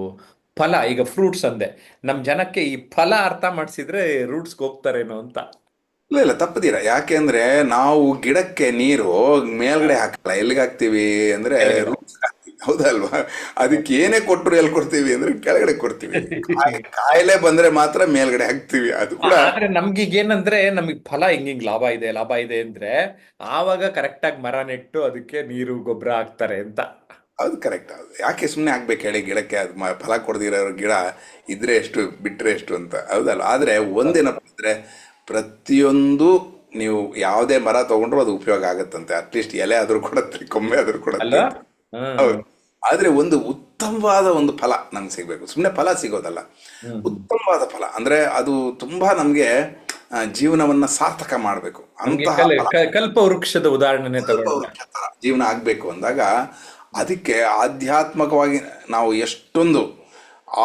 A: ಫಲ, ಈಗ ಫ್ರೂಟ್ಸ್ ಅಂದೆ, ನಮ್ ಜನಕ್ಕೆ ಈ ಫಲ ಅರ್ಥ ಮಾಡಿಸಿದ್ರೆ ರೂಟ್ಸ್ಗೆ ಹೋಗ್ತಾರೇನೋ ಅಂತ.
B: ಇಲ್ಲ ಇಲ್ಲ, ತಪ್ಪದಿರ. ಯಾಕೆ ಅಂದ್ರೆ ನಾವು ಗಿಡಕ್ಕೆ ನೀರು ಮೇಲ್ಗಡೆ ಹಾಕಲ್ಲ, ಎಲ್ಲಿಗೆ ಹಾಕ್ತಿವಿ ಅಂದ್ರೆ
A: ಕೆಳಗಡೆ.
B: ರೂಟ್ಸ್ ಹಾಕ್ತಿವಿ, ಹೌದಲ್ವಾ? ಅದಕ್ಕೆ ಏನೇ ಕೊಟ್ಟರು ಎಲ್ಲಿ ಕೊಡ್ತೀವಿ ಅಂದ್ರೆ ಕೆಳಗಡೆ ಕೊಡ್ತೀವಿ. ಕಾಯಿಲೆ ಬಂದ್ರೆ ಮಾತ್ರ ಮೇಲ್ಗಡೆ ಹಾಕ್ತಿವಿ, ಅದು ಕೂಡ.
A: ಆದ್ರೆ ನಮ್ಗೀಗ ಏನಂದ್ರೆ ನಮಗ್ ಫಲ ಹಿಂಗಿಂಗ್ ಲಾಭ ಇದೆ ಅಂದ್ರೆ ಆವಾಗ ಕರೆಕ್ಟ್ ಆಗಿ ಮರ ನೆಟ್ಟು ಅದಕ್ಕೆ ನೀರು ಗೊಬ್ಬರ ಹಾಕ್ತಾರೆ ಅಂತ.
B: ಅದು ಕರೆಕ್ಟ್. ಅದು ಯಾಕೆ ಸುಮ್ಮನೆ ಆಗ್ಬೇಕು ಹೇಳಿ ಗಿಡಕ್ಕೆ? ಅದು ಫಲ ಕೊಡದಿರೋ ಗಿಡ ಇದ್ರೆ ಎಷ್ಟು ಬಿಟ್ರೆ ಎಷ್ಟು ಅಂತ, ಹೌದಲ್ಲ? ಆದ್ರೆ ಒಂದೇನಪ್ಪ ಅಂದ್ರೆ ಪ್ರತಿಯೊಂದು ನೀವು ಯಾವುದೇ ಮರ ತಗೊಂಡ್ರು ಅದು ಉಪಯೋಗ ಆಗತ್ತಂತೆ. ಅಟ್ಲೀಸ್ಟ್ ಎಲೆ ಆದ್ರೂ ಕೊಡತ್ತೆ, ಕೊಂಬೆ ಆದ್ರೂ ಕೊಡತ್ತೆ.
A: ಅಲ್ವಾ? ಹ್ಮ್
B: ಹೌದು. ಆದ್ರೆ ಒಂದು ಉತ್ತಮವಾದ ಒಂದು ಫಲ ನಮ್ಗೆ ಸಿಗ್ಬೇಕು, ಸುಮ್ಮನೆ ಫಲ ಸಿಗೋದಲ್ಲ.
A: ಹ್ಮ್ ಹ್ಮ್.
B: ಉತ್ತಮವಾದ ಫಲ ಅಂದ್ರೆ ಅದು ತುಂಬಾ ನಮ್ಗೆ ಜೀವನವನ್ನ ಸಾರ್ಥಕ ಮಾಡಬೇಕು
A: ನಮ್ಗೆ
B: ಅಂತಹ ಫಲ.
A: ಕಲ್ಪ ವೃಕ್ಷದ ಉದಾಹರಣೆನೆ ತಗೊಂಡ್ರೆ.
B: ಜೀವನ ಆಗಬೇಕು ಅಂದಾಗ ಅದಕ್ಕೆ ಆಧ್ಯಾತ್ಮಕವಾಗಿ ನಾವು ಎಷ್ಟೊಂದು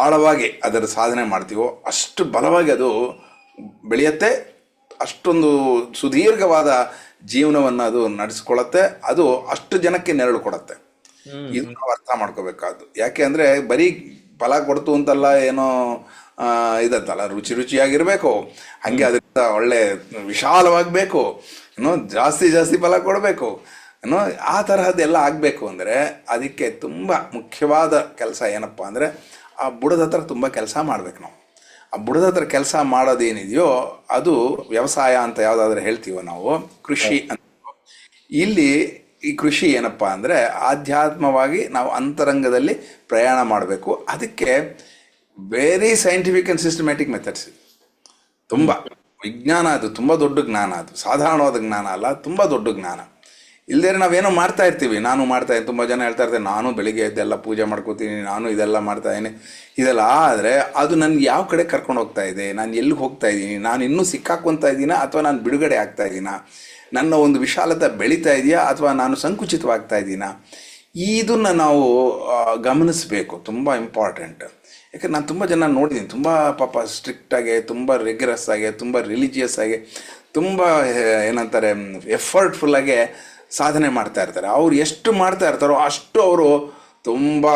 B: ಆಳವಾಗಿ ಅದರ ಸಾಧನೆ ಮಾಡ್ತೀವೋ ಅಷ್ಟು ಬಲವಾಗಿ ಅದು ಬೆಳೆಯುತ್ತೆ. ಅಷ್ಟೊಂದು ಸುದೀರ್ಘವಾದ ಜೀವನವನ್ನು ಅದು ನಡೆಸ್ಕೊಳ್ಳುತ್ತೆ. ಅದು ಅಷ್ಟು ಜನಕ್ಕೆ ನೆರಳು ಕೊಡುತ್ತೆ.
A: ಹ್ಮ್
B: ಇದು ನಾವು ಅರ್ಥ ಮಾಡ್ಕೋಬೇಕಾದ್ದು. ಯಾಕೆ ಅಂದರೆ ಬರೀ ಫಲ ಕೊಡ್ತು ಅಂತಲ್ಲ, ಏನೋ ಇದಂತಲ್ಲ, ರುಚಿ ರುಚಿಯಾಗಿರ್ಬೇಕು, ಹಾಗೆ ಅದರಿಂದ ಒಳ್ಳೆ ವಿಶಾಲವಾಗಬೇಕು, ಏನೋ ಜಾಸ್ತಿ ಜಾಸ್ತಿ ಫಲ ಕೊಡಬೇಕು, ಏನೋ ಆ ತರಹದ್ದೆಲ್ಲ ಆಗಬೇಕು ಅಂದರೆ ಅದಕ್ಕೆ ತುಂಬ ಮುಖ್ಯವಾದ ಕೆಲಸ ಏನಪ್ಪ ಅಂದರೆ ಆ ಬುಡದ ಹತ್ರ ತುಂಬ ಕೆಲಸ ಮಾಡ್ಬೇಕು ನಾವು. ಆ ಬುಡದ ಹತ್ರ ಕೆಲಸ ಮಾಡೋದೇನಿದೆಯೋ ಅದು ವ್ಯವಸಾಯ ಅಂತ ಯಾವುದಾದ್ರೂ ಹೇಳ್ತೀವೋ ನಾವು, ಕೃಷಿ ಅಂತ. ಇಲ್ಲಿ ಈ ಕೃಷಿ ಏನಪ್ಪ ಅಂದರೆ ಆಧ್ಯಾತ್ಮವಾಗಿ ನಾವು ಅಂತರಂಗದಲ್ಲಿ ಪ್ರಯಾಣ ಮಾಡಬೇಕು. ಅದಕ್ಕೆ very scientific and systematic methods. ತುಂಬ ವಿಜ್ಞಾನ, ಅದು ತುಂಬ ದೊಡ್ಡ ಜ್ಞಾನ, ಅದು ಸಾಧಾರಣವಾದ ಜ್ಞಾನ ಅಲ್ಲ, ತುಂಬ ದೊಡ್ಡ ಜ್ಞಾನ. ಇಲ್ಲದೇ ನಾವೇನೋ ಮಾಡ್ತಾ ಇರ್ತೀವಿ. ನಾನು ಮಾಡ್ತಾ ಇದ್ದೀನಿ, ತುಂಬ ಜನ ಹೇಳ್ತಾ ಇರ್ತಾರೆ ನಾನು ಬೆಳಿಗ್ಗೆ ಎದ್ದೆಲ್ಲ ಪೂಜೆ ಮಾಡ್ಕೋತೀನಿ, ನಾನು ಇದೆಲ್ಲ ಮಾಡ್ತಾ ಇದ್ದೀನಿ, ಇದೆಲ್ಲ. ಆದರೆ ಅದು ನನಗೆ ಯಾವ ಕಡೆ ಕರ್ಕೊಂಡು ಹೋಗ್ತಾ ಇದೆ, ನಾನು ಎಲ್ಲಿಗೆ ಹೋಗ್ತಾ ಇದ್ದೀನಿ, ನಾನು ಇನ್ನೂ ಸಿಕ್ಕಾಕೊತಾ ಇದ್ದೀನಾ ಅಥವಾ ನಾನು ಬಿಡುಗಡೆ ಆಗ್ತಾ ಇದ್ದೀನಾ, ನನ್ನ ಒಂದು ವಿಶಾಲತೆ ಬೆಳೀತಾ ಇದೆಯಾ ಅಥವಾ ನಾನು ಸಂಕುಚಿತವಾಗ್ತಾ ಇದ್ದೀನಾ, ಇದನ್ನು ನಾವು ಗಮನಿಸಬೇಕು. ತುಂಬ ಇಂಪಾರ್ಟೆಂಟ್. ಯಾಕಂದ್ರೆ ನಾನು ತುಂಬ ಜನ ನೋಡಿದ್ದೀನಿ, ತುಂಬ ಪಾಪ ಸ್ಟ್ರಿಕ್ಟಾಗಿ, ತುಂಬ ರಿಗರಸ್ ಆಗಿ, ತುಂಬ ರಿಲಿಜಿಯಸ್ ಆಗಿ, ತುಂಬ ಏನಂತಾರೆ ಎಫರ್ಟ್ಫುಲ್ಲಾಗಿ ಸಾಧನೆ ಮಾಡ್ತಾ ಇರ್ತಾರೆ. ಅವ್ರು ಎಷ್ಟು ಮಾಡ್ತಾ ಇರ್ತಾರೋ ಅಷ್ಟು ಅವರು ತುಂಬ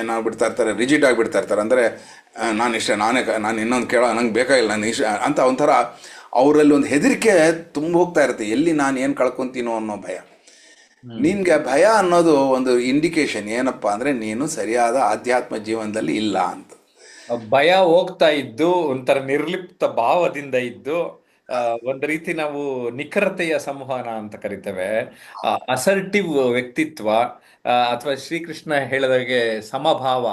B: ಏನಾಗ್ಬಿಡ್ತಾ ಇರ್ತಾರೆ, ರಿಜಿಡ್ ಆಗಿಬಿಡ್ತಾ ಇರ್ತಾರೆ. ಅಂದರೆ ನಾನು ಇಷ್ಟ, ನಾನು ಇನ್ನೊಂದು ಕೇಳೋ, ನಂಗೆ ಬೇಕಾಗಿಲ್ಲ, ನಾನು ಇಷ್ಟ ಅಂತ ಒಂಥರ ಅವರಲ್ಲಿ ಒಂದು ಹೆದರಿಕೆ ತುಂಬ ಹೋಗ್ತಾ ಇರುತ್ತೆ. ಎಲ್ಲಿ ನಾನು ಏನು ಕಳ್ಕೊತೀನೋ ಅನ್ನೋ ಭಯ. ನಿನ್ಗೆ ಭಯ ಅನ್ನೋದು ಒಂದು ಇಂಡಿಕೇಶನ್ ಏನಪ್ಪ ಅಂದರೆ ನೀನು ಸರಿಯಾದ ಆಧ್ಯಾತ್ಮ ಜೀವನದಲ್ಲಿ ಇಲ್ಲ ಅಂತ.
A: ಭಯ ಹೋಗ್ತಾ ಇದ್ದು ಒಂಥರ ನಿರ್ಲಿಪ್ತ ಭಾವದಿಂದ ಇದ್ದು, ಒಂದ್ ರೀತಿ ನಾವು ನಿಖರತೆಯ ಸಂವಹನ ಅಂತ ಕರಿತೇವೆ, ಅಸರ್ಟಿವ್ ವ್ಯಕ್ತಿತ್ವ, ಅಥವಾ ಶ್ರೀಕೃಷ್ಣ ಹೇಳಿದಾಗೆ ಸಮಭಾವ,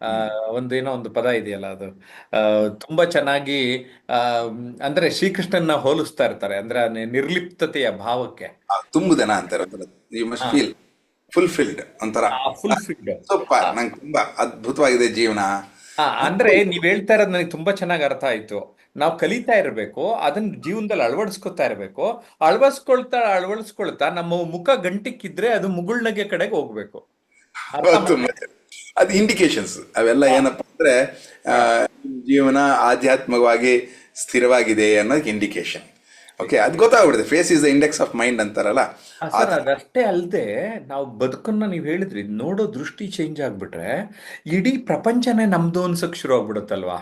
A: ಆ, ಒಂದೇನೋ ಒಂದು ಪದ ಇದೆಯಲ್ಲ ಅದು ಆ, ತುಂಬಾ ಚೆನ್ನಾಗಿ ಆ, ಅಂದ್ರೆ ಶ್ರೀಕೃಷ್ಣನ್ನ ಹೋಲಿಸ್ತಾ ಇರ್ತಾರೆ ಅಂದ್ರೆ ಆ ನಿರ್ಲಿಪ್ತತೆಯ ಭಾವಕ್ಕೆ.
B: ತುಂಬುದನ ಅಂತಾರೆ ಒಂಥರ, ಯು ಮಸ್ಟ್
A: ಹಾ,
B: ಫೀಲ್ ಫುಲ್ಫಿಲ್ಡ್ ಒಂಥರ.
A: ಫುಲ್ಫಿಲ್ಡ್.
B: ಸೂಪರ್, ನಂಗೆ ತುಂಬಾ ಅದ್ಭುತವಾಗಿದೆ ಜೀವನ.
A: ಅಂದ್ರೆ ನೀವ್ ಹೇಳ್ತಾ ಇರೋದು ನನಗೆ ತುಂಬಾ ಚೆನ್ನಾಗಿ ಅರ್ಥ ಆಯ್ತು. ನಾವು ಕಲಿತಾ ಇರಬೇಕು, ಅದನ್ನ ಜೀವನದಲ್ಲಿ ಅಳವಡಿಸ್ಕೊತಾ ಇರಬೇಕು. ಅಳವಡಿಸ್ಕೊಳ್ತಾ ನಮ್ಮ ಮುಖ ಗಂಟಿಕ್ಕಿದ್ರೆ ಅದು ಮುಗುಳ್ನಗೆ ಕಡೆಗೆ ಹೋಗ್ಬೇಕು. ಅರ್ಥ
B: ತುಂಬಾ ಅದು ಇಂಡಿಕೇಶನ್ಸ್ ಅವೆಲ್ಲ ಏನಪ್ಪಾ ಅಂದ್ರೆ ಆ, ಜೀವನ ಆಧ್ಯಾತ್ಮಿಕವಾಗಿ ಸ್ಥಿರವಾಗಿದೆ ಅನ್ನೋದಕ್ಕೆ ಇಂಡಿಕೇಶನ್. ಓಕೆ, ಅದು ಗೊತ್ತಾಗ್ಬಿಡುತ್ತೆ. Face is the index of mind ಅಂತಾರಲ್ಲ. ಆ
A: ಸರ್,
B: ಥರ.
A: ಅದಷ್ಟೇ ಅಲ್ಲದೆ ನಾವು ಬದುಕನ್ನ ನೀವು ಹೇಳಿದ್ರಿ ನೋಡೋ ದೃಷ್ಟಿ ಚೇಂಜ್ ಆಗ್ಬಿಟ್ರೆ ಇಡೀ ಪ್ರಪಂಚನೇ ನಮ್ದು ಅನ್ಸಕ್ ಶುರು ಆಗ್ಬಿಡುತ್ತಲ್ವಾ?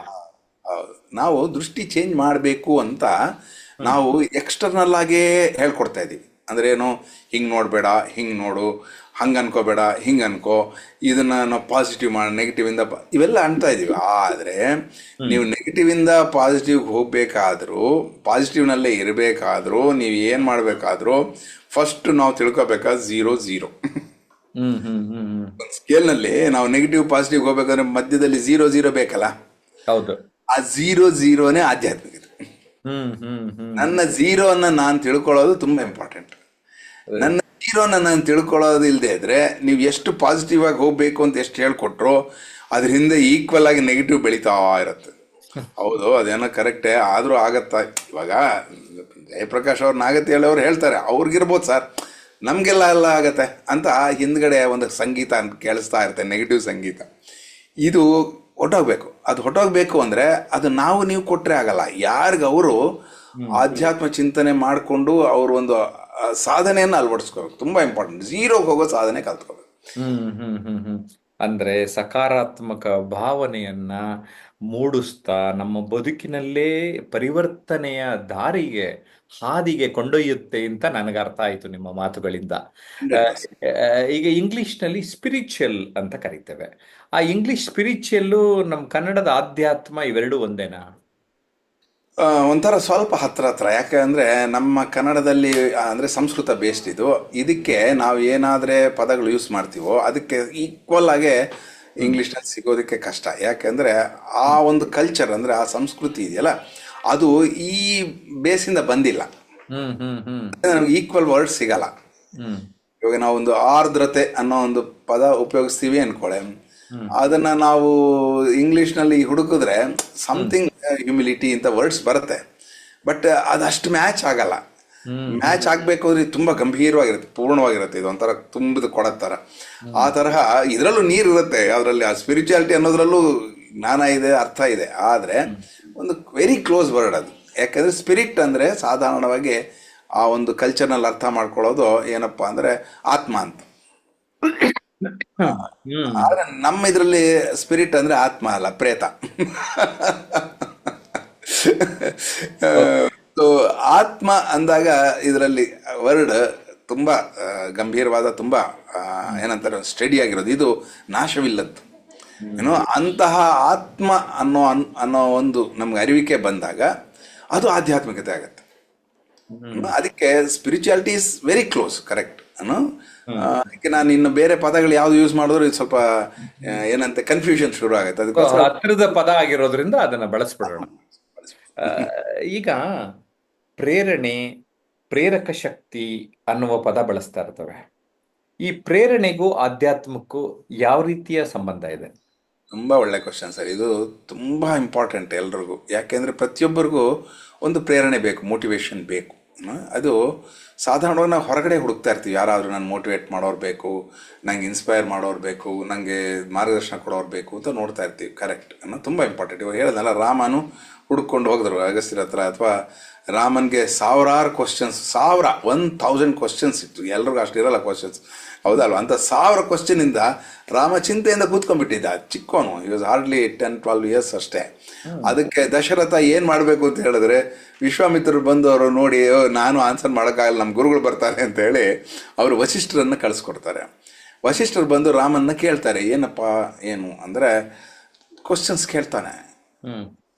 B: ಹೌದು. ನಾವು ದೃಷ್ಟಿ ಚೇಂಜ್ ಮಾಡಬೇಕು ಅಂತ ನಾವು ಎಕ್ಸ್ಟರ್ನಲ್ ಆಗೇ ಹೇಳ್ಕೊಡ್ತಾ ಇದ್ದೀವಿ. ಅಂದ್ರೆ ಏನು, ಹಿಂಗೆ ನೋಡಬೇಡ, ಹಿಂಗೆ ನೋಡು, ಹಂಗೆ ಅನ್ಕೋಬೇಡ, ಹಿಂಗೆ ಅನ್ಕೋ, ಇದನ್ನ ನಾವು ಪಾಸಿಟಿವ್ ಮಾಡಿ ನೆಗೆಟಿವ್ ಇಂದ ಇವೆಲ್ಲ ಅನ್ತಾ ಇದ್ದೀವಿ. ಆದರೆ ನೀವು ನೆಗೆಟಿವ್ ಇಂದ ಪಾಸಿಟಿವ್ ಹೋಗ್ಬೇಕಾದ್ರೂ, ಪಾಸಿಟಿವ್ನಲ್ಲೇ ಇರಬೇಕಾದ್ರೂ, ನೀವು ಏನು ಮಾಡಬೇಕಾದ್ರೂ ಫಸ್ಟ್ ನಾವು ತಿಳ್ಕೊಬೇಕಾದ ಝೀರೋ ಝೀರೋ.
A: ಹ್ಮ್ ಹ್ಮ್ ಹ್ಮ್ ಹ್ಮ್
B: ಒಂದು ಸ್ಕೇಲ್ನಲ್ಲಿ ನಾವು ನೆಗೆಟಿವ್ ಪಾಸಿಟಿವ್ ಹೋಗ್ಬೇಕಂದ್ರೆ ಮಧ್ಯದಲ್ಲಿ ಝೀರೋ ಝೀರೋ ಬೇಕಲ್ಲ.
A: ಹೌದು.
B: ಆ ಝೀರೋ ಝೀರೋನೇ ಆಧ್ಯಾತ್ಮಿಕತೆ.
A: ಹ್ಮ್.
B: ನನ್ನ ಝೀರೋನ ನಾನು ತಿಳ್ಕೊಳ್ಳೋದು ತುಂಬ ಇಂಪಾರ್ಟೆಂಟ್. ನನ್ನ ಝೀರೋನ ನಾನು ತಿಳ್ಕೊಳ್ಳೋದು ಇಲ್ಲದೆ ಇದ್ರೆ ನೀವು ಎಷ್ಟು ಪಾಸಿಟಿವ್ ಆಗಿ ಹೋಗ್ಬೇಕು ಅಂತ ಎಷ್ಟು ಹೇಳ್ಕೊಟ್ರು ಅದ್ರ ಹಿಂದೆ ಈಕ್ವಲ್ ಆಗಿ ನೆಗೆಟಿವ್ ಬೆಳೀತಾ ಇರುತ್ತೆ. ಹೌದು, ಅದೇನೋ ಕರೆಕ್ಟೇ, ಆದರೂ ಆಗತ್ತಾ? ಇವಾಗ ಜಯಪ್ರಕಾಶ್ ಅವ್ರು ನಾಗತಿಹಳ್ಳಿ ಅವ್ರು ಹೇಳ್ತಾರೆ, ಅವ್ರಿಗಿರ್ಬೋದು ಸರ್, ನಮಗೆಲ್ಲ ಎಲ್ಲ ಆಗತ್ತೆ ಅಂತ ಹಿಂದ್ಗಡೆ ಒಂದು ಸಂಗೀತ ಕೇಳಿಸ್ತಾ ಇರುತ್ತೆ, ನೆಗೆಟಿವ್ ಸಂಗೀತ. ಇದು ಹೊಟ್ಟೋಗ್ಬೇಕು. ಅದು ಹೊಟ್ಟೋಗ್ಬೇಕು ಅಂದರೆ ಅದು ನಾವು ನೀವು ಕೊಟ್ಟರೆ ಆಗಲ್ಲ. ಯಾರಿಗೆ ಅವರು ಆಧ್ಯಾತ್ಮ ಚಿಂತನೆ ಮಾಡಿಕೊಂಡು ಅವರು ಒಂದು ಸಾಧನೆಯನ್ನು ಅಳವಡಿಸ್ಕೋಬೇಕು. ತುಂಬ ಇಂಪಾರ್ಟೆಂಟ್. ಝೀರೋಗೆ ಹೋಗೋ ಸಾಧನೆ ಕಲ್ತ್ಕೋಬೇಕು.
A: ಹ್ಮ್. ಅಂದ್ರೆ ಸಕಾರಾತ್ಮಕ ಭಾವನೆಯನ್ನ ಮೂಡಿಸ್ತಾ ನಮ್ಮ ಬದುಕಿನಲ್ಲೇ ಪರಿವರ್ತನೆಯ ದಾರಿಗೆ ಹಾದಿಗೆ ಕೊಂಡೊಯ್ಯುತ್ತೆ ಅಂತ ನನಗೆ ಅರ್ಥ ಆಯ್ತು ನಿಮ್ಮ ಮಾತುಗಳಿಂದ. ಆ,
B: 100%.
A: ಈಗ ಇಂಗ್ಲಿಷ್ನಲ್ಲಿ ಸ್ಪಿರಿಚುವಲ್ ಅಂತ ಕರಿತೇವೆ. ಆ ಇಂಗ್ಲಿಷ್ ಸ್ಪಿರಿಚುವಲ್ಲು ನಮ್ಮ ಕನ್ನಡದ ಆಧ್ಯಾತ್ಮ ಇವೆರಡು ಒಂದೇನಾ?
B: ಒಂಥರ ಸ್ವಲ್ಪ ಹತ್ರ ಹತ್ರ. ಯಾಕೆ ಅಂದರೆ ನಮ್ಮ ಕನ್ನಡದಲ್ಲಿ ಅಂದರೆ ಸಂಸ್ಕೃತ ಬೇಸ್ಡ್ ಇದು. ಇದಕ್ಕೆ ನಾವು ಏನಾದರೆ ಪದಗಳು ಯೂಸ್ ಮಾಡ್ತೀವೋ ಅದಕ್ಕೆ ಈಕ್ವಲ್ ಆಗೇ ಇಂಗ್ಲೀಷ್ನಲ್ಲಿ ಸಿಗೋದಕ್ಕೆ ಕಷ್ಟ. ಯಾಕೆಂದರೆ ಆ ಒಂದು ಕಲ್ಚರ್ ಅಂದರೆ ಆ ಸಂಸ್ಕೃತಿ ಇದೆಯಲ್ಲ, ಅದು ಈ ಬೇಸಿಂದ ಬಂದಿಲ್ಲ.
A: ಹ್ಮ್.
B: ನಮ್ಗೆ ಈಕ್ವಲ್ ವರ್ಡ್ ಸಿಗಲ್ಲ.
A: ಹ್ಮ್
B: ಇವಾಗ ನಾವು ಒಂದು ಆರ್ದ್ರತೆ ಅನ್ನೋ ಒಂದು ಪದ ಉಪಯೋಗಿಸ್ತೀವಿ ಅನ್ಕೊಳ್ಳೆ, ಅದನ್ನ ನಾವು ಇಂಗ್ಲಿಷ್ನಲ್ಲಿ ಹುಡುಕಿದ್ರೆ ಸಮಥಿಂಗ್ ಹ್ಯುಮಿಲಿಟಿ ಅಂತ ವರ್ಡ್ಸ್ ಬರುತ್ತೆ. ಬಟ್ ಅದಷ್ಟು ಮ್ಯಾಚ್ ಆಗಲ್ಲ. ಮ್ಯಾಚ್ ಆಗಬೇಕು ಅಂದ್ರೆ ಇದು ತುಂಬ ಗಂಭೀರವಾಗಿರುತ್ತೆ, ಪೂರ್ಣವಾಗಿರುತ್ತೆ. ಇದು ಒಂಥರ ತುಂಬಿದ ಕೊಡೋ ಥರ. ಆ ತರಹ ಇದರಲ್ಲೂ ನೀರು ಇರುತ್ತೆ. ಅದರಲ್ಲಿ ಆ ಸ್ಪಿರಿಚುಯಾಲಿಟಿ ಅನ್ನೋದ್ರಲ್ಲೂ ಜ್ಞಾನ ಇದೆ, ಅರ್ಥ ಇದೆ. ಆದರೆ ಒಂದು ವೆರಿ ಕ್ಲೋಸ್ ವರ್ಡ್ ಅದು. ಯಾಕಂದರೆ ಸ್ಪಿರಿಟ್ ಅಂದರೆ ಸಾಧಾರಣವಾಗಿ ಆ ಒಂದು ಕಲ್ಚರ್ನಲ್ಲಿ ಅರ್ಥ ಮಾಡ್ಕೊಳ್ಳೋದು ಏನಪ್ಪ ಅಂದರೆ ಆತ್ಮ ಅಂತ.
A: ಹ್ಮ್
B: ಆದ್ರೆ ನಮ್ಮ ಇದರಲ್ಲಿ ಸ್ಪಿರಿಟ್ ಅಂದ್ರೆ ಆತ್ಮ ಅಲ್ಲ, ಪ್ರೇತ. ಸೊ ಆತ್ಮ ಅಂದಾಗ ಇದರಲ್ಲಿ ವರ್ಡ್ ತುಂಬಾ ಗಂಭೀರವಾದ, ತುಂಬಾ ಏನಂತಾರೆ, ಸ್ಟಡಿ ಆಗಿರೋದು. ಇದು ನಾಶವಿಲ್ಲದ್ದು. ಏನೋ ಅಂತಹ ಆತ್ಮ ಅನ್ನೋ ಒಂದು ನಮ್ಗೆ ಅರಿವಿಕೆ ಬಂದಾಗ ಅದು ಆಧ್ಯಾತ್ಮಿಕತೆ ಆಗತ್ತೆ. ಅದಕ್ಕೆ spirituality is very close, correct ಅನ್ನೋ. ಅದಕ್ಕೆ ನಾನು ಇನ್ನು ಬೇರೆ ಪದಗಳು ಯಾವ್ದು ಯೂಸ್ ಮಾಡಿದ್ರು ಇದು ಸ್ವಲ್ಪ ಏನಂತೆ ಕನ್ಫ್ಯೂಷನ್ ಶುರು ಆಗುತ್ತೆ. ಅದಕ್ಕೋಸ್ಕರ
A: ಹತ್ತಿರದ ಪದ ಆಗಿರೋದ್ರಿಂದ ಅದನ್ನ ಬಳಸ್ಬಿಡೋಣ. ಆ, ಈಗ ಪ್ರೇರಣೆ, ಪ್ರೇರಕ ಶಕ್ತಿ ಅನ್ನುವ ಪದ ಬಳಸ್ತಾ ಇರ್ತವೆ. ಈ ಪ್ರೇರಣೆಗೂ ಆಧ್ಯಾತ್ಮಕ್ಕೂ ಯಾವ ರೀತಿಯ ಸಂಬಂಧ ಇದೆ?
B: ತುಂಬ ಒಳ್ಳೆ ಕ್ವಶನ್ ಸರ್. ಇದು ತುಂಬ ಇಂಪಾರ್ಟೆಂಟ್ ಎಲ್ರಿಗೂ. ಯಾಕೆಂದರೆ ಪ್ರತಿಯೊಬ್ಬರಿಗೂ ಒಂದು ಪ್ರೇರಣೆ ಬೇಕು, ಮೋಟಿವೇಶನ್ ಬೇಕು. ಅದು ಸಾಧಾರಣವಾಗಿ ನಾವು ಹೊರಗಡೆ ಹುಡುಕ್ತಾ ಇರ್ತೀವಿ. ಯಾರಾದರೂ ನಾನು ಮೋಟಿವೇಟ್ ಮಾಡೋರು ಬೇಕು, ನಂಗೆ ಇನ್ಸ್ಪೈರ್ ಮಾಡೋರು ಬೇಕು, ನನಗೆ ಮಾರ್ಗದರ್ಶನ ಕೊಡೋರು ಬೇಕು ಅಂತ ನೋಡ್ತಾ ಇರ್ತೀವಿ. ಕರೆಕ್ಟ್ ಅನ್ನೋ ತುಂಬ ಇಂಪಾರ್ಟೆಂಟ್. ಇವಾಗ ಹೇಳಿದ್ನಲ್ಲ, ರಾಮನು ಹುಡುಕೊಂಡು ಹೋಗಿದ್ರು ಅಗಸ್ತ್ಯರ ಹತ್ರ. ಅಥವಾ ರಾಮನ್ಗೆ ಸಾವಿರಾರು ಕ್ವಶನ್ಸ್, 1000 ಕ್ವಶನ್ಸ್ ಇತ್ತು. ಎಲ್ರಿಗೂ ಅಷ್ಟು ಇರಲ್ಲ ಕ್ವಶನ್ಸ್, ಹೌದಲ್ವ? ಅಂತ 1000 ಕ್ವಶನಿಂದ ರಾಮ ಚಿಂತೆಯಿಂದ ಕೂತ್ಕೊಂಡ್ಬಿಟ್ಟಿದ್ದ. ಚಿಕ್ಕವನು, ಈ ವಾಸ್ ಹಾರ್ಡ್ಲಿ 10-12 ಇಯರ್ಸ್ ಅಷ್ಟೇ. ಅದಕ್ಕೆ ದಶರಥ ಏನು ಮಾಡಬೇಕು ಅಂತ ಹೇಳಿದ್ರೆ, ವಿಶ್ವಾಮಿತ್ರರು ಬಂದು ಅವರು ನೋಡಿ, ನಾನು ಆನ್ಸರ್ ಮಾಡೋಕ್ಕಾಗಲ್ಲ, ನಮ್ಮ ಗುರುಗಳು ಬರ್ತಾರೆ ಅಂತ ಹೇಳಿ ಅವರು ವಸಿಷ್ಠರನ್ನು ಕಳಿಸ್ಕೊಡ್ತಾರೆ. ವಸಿಷ್ಠರು ಬಂದು ರಾಮನ್ನ ಕೇಳ್ತಾರೆ, ಏನಪ್ಪ ಏನು ಅಂದರೆ ಕ್ವಶನ್ಸ್ ಕೇಳ್ತಾನೆ.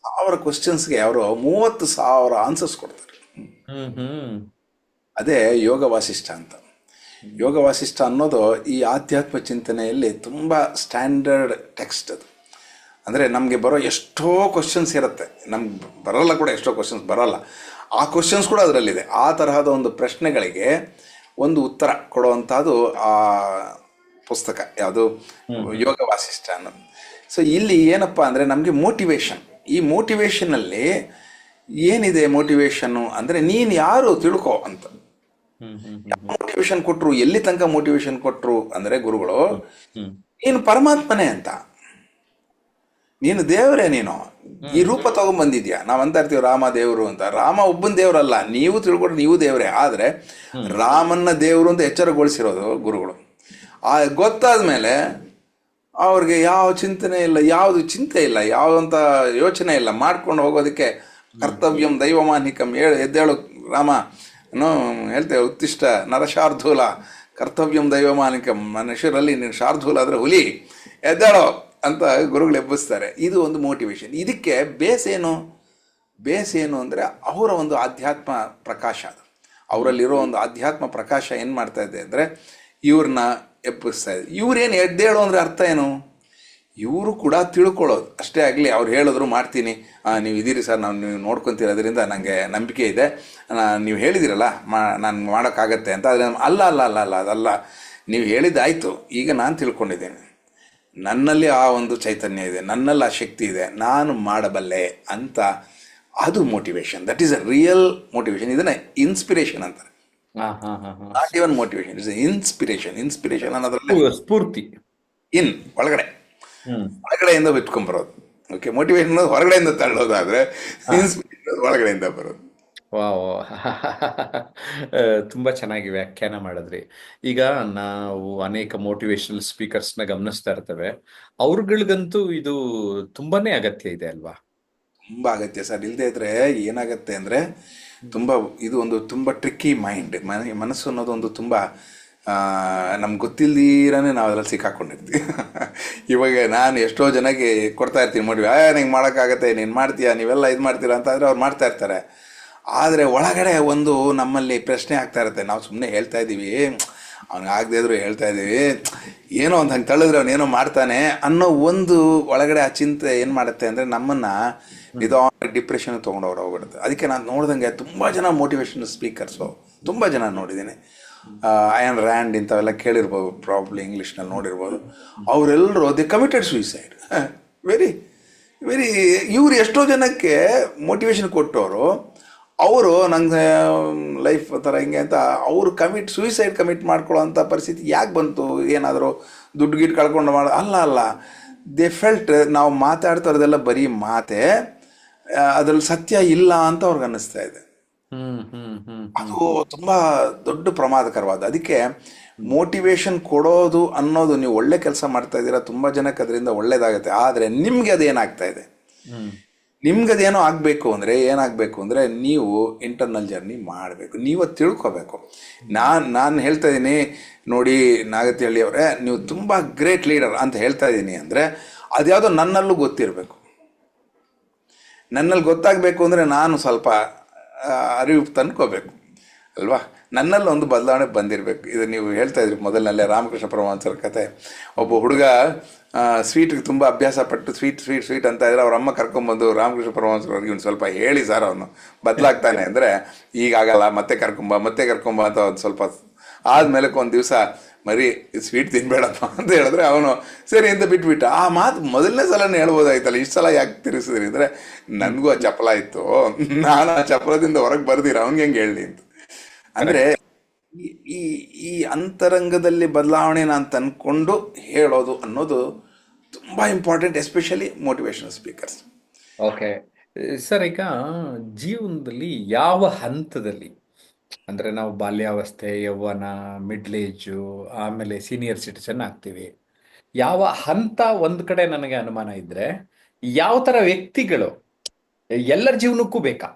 B: 1000 ಕ್ವಶನ್ಸ್ಗೆ ಅವರು 30,000 ಆನ್ಸರ್ಸ್ ಕೊಡ್ತಾರೆ. ಅದೇ ಯೋಗ ವಾಸಿಷ್ಠ ಅಂತ. ಯೋಗ ವಾಸಿಷ್ಠ ಅನ್ನೋದು ಈ ಆಧ್ಯಾತ್ಮ ಚಿಂತನೆಯಲ್ಲಿ ತುಂಬ ಸ್ಟ್ಯಾಂಡರ್ಡ್ ಟೆಕ್ಸ್ಟ್ ಅದು. ಅಂದರೆ ನಮಗೆ ಬರೋ ಎಷ್ಟೋ ಕ್ವಶನ್ಸ್ ಇರುತ್ತೆ, ನಮ್ಗೆ ಬರೋಲ್ಲ ಕೂಡ, ಎಷ್ಟೋ ಕ್ವಶನ್ಸ್ ಬರೋಲ್ಲ, ಆ ಕ್ವಶನ್ಸ್ ಕೂಡ ಅದರಲ್ಲಿದೆ. ಆ ತರಹದ ಒಂದು ಪ್ರಶ್ನೆಗಳಿಗೆ ಒಂದು ಉತ್ತರ ಕೊಡುವಂಥದ್ದು ಆ ಪುಸ್ತಕ ಯಾವುದು, ಯೋಗ ವಾಸಿಷ್ಠ ಅನ್ನೋದು. ಸೊ ಇಲ್ಲಿ ಏನಪ್ಪ ಅಂದರೆ ನಮಗೆ ಮೋಟಿವೇಶನ್, ಈ ಮೋಟಿವೇಶನಲ್ಲಿ ಏನಿದೆ ಮೋಟಿವೇಶನ್ನು ಅಂದರೆ ನೀನು ಯಾರು ತಿಳ್ಕೊ ಅಂತ. ಮೋಟಿವೇಶನ್ ಕೊಟ್ಟರು, ಎಲ್ಲಿ ತನಕ ಮೋಟಿವೇಶನ್ ಕೊಟ್ಟರು ಅಂದರೆ ಗುರುಗಳು, ನೀನು ಪರಮಾತ್ಮನೇ ಅಂತ, ನೀನು ದೇವರೇ, ನೀನು ಈ ರೂಪ ತಗೊಂಡ್ಬಂದಿದ್ಯಾ. ನಾವು ಅಂತ ಇರ್ತೀವಿ ರಾಮ ದೇವರು ಅಂತ. ರಾಮ ಒಬ್ಬನ ದೇವರಲ್ಲ, ನೀವು ತಿಳ್ಕೊಟ್ರೆ ನೀವು ದೇವರೇ. ಆದರೆ ರಾಮನ್ನ ದೇವರು ಅಂತ ಎಚ್ಚರಗೊಳಿಸಿರೋದು ಗುರುಗಳು. ಆ ಗೊತ್ತಾದ ಮೇಲೆ ಅವ್ರಿಗೆ ಯಾವ ಚಿಂತನೆ ಇಲ್ಲ, ಯಾವುದು ಚಿಂತೆ ಇಲ್ಲ, ಯಾವುದಂತ ಯೋಚನೆ ಇಲ್ಲ, ಮಾಡ್ಕೊಂಡು ಹೋಗೋದಕ್ಕೆ ಕರ್ತವ್ಯಂ ದೈವಮಾನಿಕಂ, ಎದ್ದೇಳು ರಾಮ ಏನೋ ಹೇಳ್ತೇವೆ, ಉತ್ತಿಷ್ಟ ನರಶಾರ್ಧೂಲ ಕರ್ತವ್ಯಂ ದೈವಮಾನಿಕಂ, ಮನುಷ್ಯರಲ್ಲಿ ನೀನು ಶಾರ್ಧೂಲ ಅಂದರೆ ಹುಲಿ, ಎದ್ದೇಳೋ ಅಂತ ಗುರುಗಳು ಎಬ್ಬಿಸ್ತಾರೆ. ಇದು ಒಂದು ಮೋಟಿವೇಶನ್. ಇದಕ್ಕೆ ಬೇಸ್ ಏನು ಅಂದರೆ ಅವರ ಒಂದು ಆಧ್ಯಾತ್ಮ ಪ್ರಕಾಶ. ಅದು ಅವರಲ್ಲಿರೋ ಒಂದು ಆಧ್ಯಾತ್ಮ ಪ್ರಕಾಶ ಏನು ಮಾಡ್ತಾ ಇದೆ ಅಂದರೆ ಇವ್ರನ್ನ ಎಬ್ಬಿಸ್ತಾ ಇದೆ. ಇವ್ರೇನು ಎದ್ದೇಳು ಅಂದರೆ ಅರ್ಥ ಏನು, ಇವರು ಕೂಡ ತಿಳ್ಕೊಳ್ಳೋದು ಅಷ್ಟೇ. ಆಗಲಿ ಅವ್ರು ಹೇಳಿದ್ರು ಮಾಡ್ತೀನಿ, ನೀವು ಇದ್ದೀರಿ ಸರ್, ನೀವು ನೋಡ್ಕೊತೀರೋದ್ರಿಂದ ನನಗೆ ನಂಬಿಕೆ ಇದೆ, ನೀವು ಹೇಳಿದಿರಲ್ಲ ನಾನು ಮಾಡೋಕ್ಕಾಗತ್ತೆ ಅಂತ. ಆದರೆ ಅಲ್ಲ ಅಲ್ಲ ಅಲ್ಲ ಅಲ್ಲ ಅದಲ್ಲ, ನೀವು ಹೇಳಿದ್ದಾಯಿತು, ಈಗ ನಾನು ತಿಳ್ಕೊಂಡಿದ್ದೇನೆ, ನನ್ನಲ್ಲಿ ಆ ಒಂದು ಚೈತನ್ಯ ಇದೆ, ನನ್ನಲ್ಲಿ ಆ ಶಕ್ತಿ ಇದೆ, ನಾನು ಮಾಡಬಲ್ಲೆ ಅಂತ. ಅದು motivation. That is a real motivation. ಇದನ್ನ ಇನ್ಸ್ಪಿರೇಷನ್ ಅಂತಾರೆ. Not even motivation, it's inspiration. Inspiration ಅನ್ನೋದ್ರಲ್ಲಿ
A: ಸ್ಫೂರ್ತಿ
B: ಒಳಗಡೆಯಿಂದ ಬಿಟ್ಕೊಂಡ್ಬರೋದು. ಓಕೆ, ಮೋಟಿವೇಶನ್ ಹೊರಗಡೆಯಿಂದ ತಳ್ಳೋದಾದ್ರೆ ಇನ್ಸ್ಪಿರೇಷನ್ ಒಳಗಡೆಯಿಂದ ಬರೋದು.
A: ವಾವ್ ತುಂಬ ಚೆನ್ನಾಗಿ ವ್ಯಾಖ್ಯಾನ ಮಾಡಿದ್ರಿ. ಈಗ ನಾವು ಅನೇಕ ಮೋಟಿವೇಶನಲ್ ಸ್ಪೀಕರ್ಸ್ನ ಗಮನಿಸ್ತಾ ಇರ್ತೇವೆ, ಅವ್ರಗಳಿಗಂತೂ ಇದು ತುಂಬಾನೇ ಅಗತ್ಯ ಇದೆ ಅಲ್ವಾ?
B: ತುಂಬ ಅಗತ್ಯ ಸರ್. ಇಲ್ಲದೆ ಇದ್ರೆ ಏನಾಗತ್ತೆ ಅಂದರೆ ಇದು ಒಂದು ತುಂಬ ಟ್ರಿಕ್ಕಿ ಮೈಂಡ್. ಮನಸ್ಸು ಅನ್ನೋದು ಒಂದು ತುಂಬ ನಮ್ಗೆ ಗೊತ್ತಿಲ್ದಿರೇ ನಾವು ಅದ್ರಲ್ಲಿ ಸಿಕ್ಕಾಕೊಂಡಿರ್ತೀವಿ. ಇವಾಗ ನಾನು ಎಷ್ಟೋ ಜನಕ್ಕೆ ಕೊಡ್ತಾ ಇರ್ತೀನಿ ನಿಂಗೆ ಮಾಡೋಕ್ಕಾಗತ್ತೆ, ನೀನು ಮಾಡ್ತೀಯಾ, ನೀವೆಲ್ಲ ಇದು ಮಾಡ್ತೀರಾ ಅಂತ. ಆದರೆ ಅವ್ರು ಮಾಡ್ತಾ ಇರ್ತಾರೆ. ಆದರೆ ಒಳಗಡೆ ಒಂದು ನಮ್ಮಲ್ಲಿ ಪ್ರಶ್ನೆ ಆಗ್ತಾ ಇರುತ್ತೆ. ನಾವು ಸುಮ್ಮನೆ ಹೇಳ್ತಾ ಇದ್ದೀವಿ, ಅವ್ನಿಗೆ ಆಗದೆ ಇದ್ರು ಹೇಳ್ತಾ ಇದ್ದೀವಿ, ಏನೋ ಒಂದು ಹಂಗೆ ತಳ್ಳಿದ್ರೆ ಅವನೇನೋ ಮಾಡ್ತಾನೆ ಅನ್ನೋ ಒಂದು ಒಳಗಡೆ ಆ ಚಿಂತೆ ಏನು ಮಾಡುತ್ತೆ ಅಂದರೆ ನಮ್ಮನ್ನು ಇದು ಡಿಪ್ರೆಷನ್ ತೊಗೊಂಡವ್ರು ಹೋಗ್ಬಿಡುತ್ತೆ. ಅದಕ್ಕೆ ನಾನು ನೋಡ್ದಂಗೆ ತುಂಬ ಜನ ಮೋಟಿವೇಶನಲ್ ಸ್ಪೀಕರ್ಸು ತುಂಬ ಜನ ನೋಡಿದ್ದೀನಿ. ಅಯಾನ್ ರ್ಯಾಂಡ್ ಇಂಥವೆಲ್ಲ ಕೇಳಿರ್ಬೋದು, ಪ್ರಾಬ್ಲಿ ಇಂಗ್ಲೀಷ್ನಲ್ಲಿ ನೋಡಿರ್ಬೋದು. ಅವರೆಲ್ಲರೂ ದಿ ಕಮಿಟೆಡ್ ಸೂಯಿಸೈಡ್. ವೆರಿ ಇವ್ರು ಎಷ್ಟೋ ಜನಕ್ಕೆ ಮೋಟಿವೇಶನ್ ಕೊಟ್ಟವರು, ಅವರು ನಂಗೆ ಲೈಫ್ ಥರ ಹಿಂಗೆ ಅಂತ ಅವರು ಸೂಯಿಸೈಡ್ ಕಮಿಟ್ ಮಾಡ್ಕೊಳ್ಳೋ ಅಂಥ ಪರಿಸ್ಥಿತಿ ಯಾಕೆ ಬಂತು? ಏನಾದರೂ ದುಡ್ಡು ಗಿಟ್ಟು ಕಳ್ಕೊಂಡು ಅಲ್ಲ, ದೇ ಫೆಲ್ಟ್ ನಾವು ಮಾತಾಡ್ತಾ ಇರೋದೆಲ್ಲ ಬರೀ ಮಾತೆ, ಅದ್ರಲ್ಲಿ ಸತ್ಯ ಇಲ್ಲ ಅಂತ ಅವ್ರಿಗೆ ಅನ್ನಿಸ್ತಾ ಇದೆ. ಅದು ತುಂಬ ದೊಡ್ಡ ಪ್ರಮಾದಕರವಾದ. ಅದಕ್ಕೆ ಮೋಟಿವೇಶನ್ ಕೊಡೋದು ಅನ್ನೋದು, ನೀವು ಒಳ್ಳೆ ಕೆಲಸ ಮಾಡ್ತಾ ಇದ್ದೀರಾ, ತುಂಬ ಜನಕ್ಕೆ ಅದರಿಂದ ಒಳ್ಳೇದಾಗುತ್ತೆ. ಆದರೆ ನಿಮ್ಗೆ ಅದೇನಾಗ್ತಾ ಇದೆ, ನಿಮ್ಗೆ ಅದೇನೋ ಆಗಬೇಕು ಅಂದರೆ ಏನಾಗಬೇಕು ಅಂದರೆ ನೀವು ಇಂಟರ್ನಲ್ ಜರ್ನಿ ಮಾಡಬೇಕು, ನೀವು ತಿಳ್ಕೊಬೇಕು. ನಾನು ಹೇಳ್ತಾ ಇದ್ದೀನಿ ನೋಡಿ ನಾಗತಿಹಳ್ಳಿ ಅವರೇ, ನೀವು ತುಂಬ ಗ್ರೇಟ್ ಲೀಡರ್ ಅಂತ ಹೇಳ್ತಾ ಇದ್ದೀನಿ ಅಂದರೆ ಅದ್ಯಾವುದೋ ನನ್ನಲ್ಲೂ ಗೊತ್ತಿರಬೇಕು. ನನ್ನಲ್ಲಿ ಗೊತ್ತಾಗಬೇಕು ಅಂದರೆ ನಾನು ಸ್ವಲ್ಪ ಅರಿವು ತಂದ್ಕೋಬೇಕು ಅಲ್ವಾ, ನನ್ನಲ್ಲಿ ಒಂದು ಬದಲಾವಣೆ ಬಂದಿರಬೇಕು. ಇದು ನೀವು ಹೇಳ್ತಾ ಇದ್ರಿ ಮೊದಲನಲ್ಲೇ ರಾಮಕೃಷ್ಣ ಪರಮಹಂಸರ ಕತೆ. ಒಬ್ಬ ಹುಡುಗ ಸ್ವೀಟ್ಗೆ ತುಂಬ ಅಭ್ಯಾಸ ಪಟ್ಟು ಸ್ವೀಟ್ ಅಂತ ಇದ್ರೆ ಅವ್ರ ಅಮ್ಮ ಕರ್ಕೊಂಬಂದು ರಾಮಕೃಷ್ಣ ಪರಮಹಂಸರವ್ರಿಗೆ ಒಂದು ಸ್ವಲ್ಪ ಹೇಳಿ ಸರ್ ಅವನು ಬದಲಾಗ್ತಾನೆ ಅಂದರೆ, ಈಗಾಗಲ್ಲ ಮತ್ತೆ ಕರ್ಕೊಂಬ ಅಂತ ಒಂದು ಸ್ವಲ್ಪ ಆದಮೇಲೆ ಒಂದು ದಿವಸ ಮರಿ ಸ್ವೀಟ್ ತಿನ್ಬೇಡಪ್ಪ ಅಂತ ಹೇಳಿದ್ರೆ ಅವನು ಸರಿ ಅಂತ ಬಿಟ್ಬಿಟ್ಟ. ಆ ಮಾತು ಮೊದಲನೇ ಸಲನೇ ಹೇಳ್ಬೋದಾಯ್ತಲ್ಲ, ಇಷ್ಟು ಸಲ ಯಾಕೆ ತಿರ್ಸಿದ್ರಿ ಅಂದರೆ ನನಗೂ ಆ ಚಪಲ ಇತ್ತು, ನಾನು ಆ ಚಪಲದಿಂದ ಹೊರಗೆ ಬರ್ದಿರ ಅವ್ನಿಗೆ ಹೆಂಗೆ ಹೇಳಿ ಅಂತ. ಅಂದರೆ ಈ ಅಂತರಂಗದಲ್ಲಿ ಬದಲಾವಣೆ ನಾನು ತಂದ್ಕೊಂಡು ಹೇಳೋದು ಅನ್ನೋದು ತುಂಬ important, especially motivational speakers.
A: Okay sir, ಈಗ ಜೀವನದಲ್ಲಿ ಯಾವ ಹಂತದಲ್ಲಿ, ಅಂದರೆ ನಾವು ಬಾಲ್ಯಾವಸ್ಥೆ, ಯೌವನ, ಮಿಡ್ಲ್ ಏಜು, ಆಮೇಲೆ ಸೀನಿಯರ್ ಸಿಟಿಸನ್ ಆಗ್ತೀವಿ, ಯಾವ ಹಂತ ಒಂದು ಕಡೆ ನನಗೆ ಅನುಮಾನ ಇದ್ದರೆ ಯಾವ ಥರ ವ್ಯಕ್ತಿಗಳು ಎಲ್ಲರ ಜೀವನಕ್ಕೂ ಬೇಕಾ?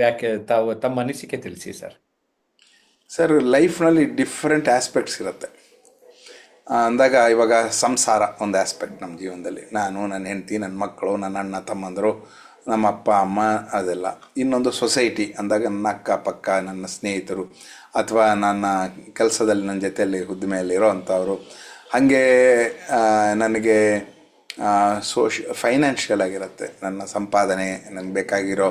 A: ಯಾಕೆ ತಾವು ತಮ್ಮ ಅನಿಸಿಕೆ ತಿಳಿಸಿ ಸರ್.
B: ಸರ್, ಲೈಫ್ನಲ್ಲಿ ಡಿಫ್ರೆಂಟ್ ಆಸ್ಪೆಕ್ಟ್ಸ್ ಇರುತ್ತೆ ಅಂದಾಗ, ಇವಾಗ ಸಂಸಾರ ಒಂದು ಆಸ್ಪೆಕ್ಟ್ ನಮ್ಮ ಜೀವನದಲ್ಲಿ. ನಾನು, ನನ್ನ ಹೆಂಡತಿ, ನನ್ನ ಮಕ್ಕಳು, ನನ್ನ ಅಣ್ಣ ತಮ್ಮಂದರು, ನಮ್ಮ ಅಪ್ಪ ಅಮ್ಮ, ಅದೆಲ್ಲ. ಇನ್ನೊಂದು ಸೊಸೈಟಿ ಅಂದಾಗ ನನ್ನ ಅಕ್ಕಪಕ್ಕ, ನನ್ನ ಸ್ನೇಹಿತರು, ಅಥವಾ ನನ್ನ ಕೆಲಸದಲ್ಲಿ ನನ್ನ ಜೊತೆಯಲ್ಲಿ ಹುದ್ದೆಯಲ್ಲಿ ಇರೋ ಅಂಥವರು. ಹಾಗೆ ನನಗೆ ಫೈನಾನ್ಷಿಯಲ್ ಆಗಿರುತ್ತೆ, ನನ್ನ ಸಂಪಾದನೆ, ನನಗೆ ಬೇಕಾಗಿರೋ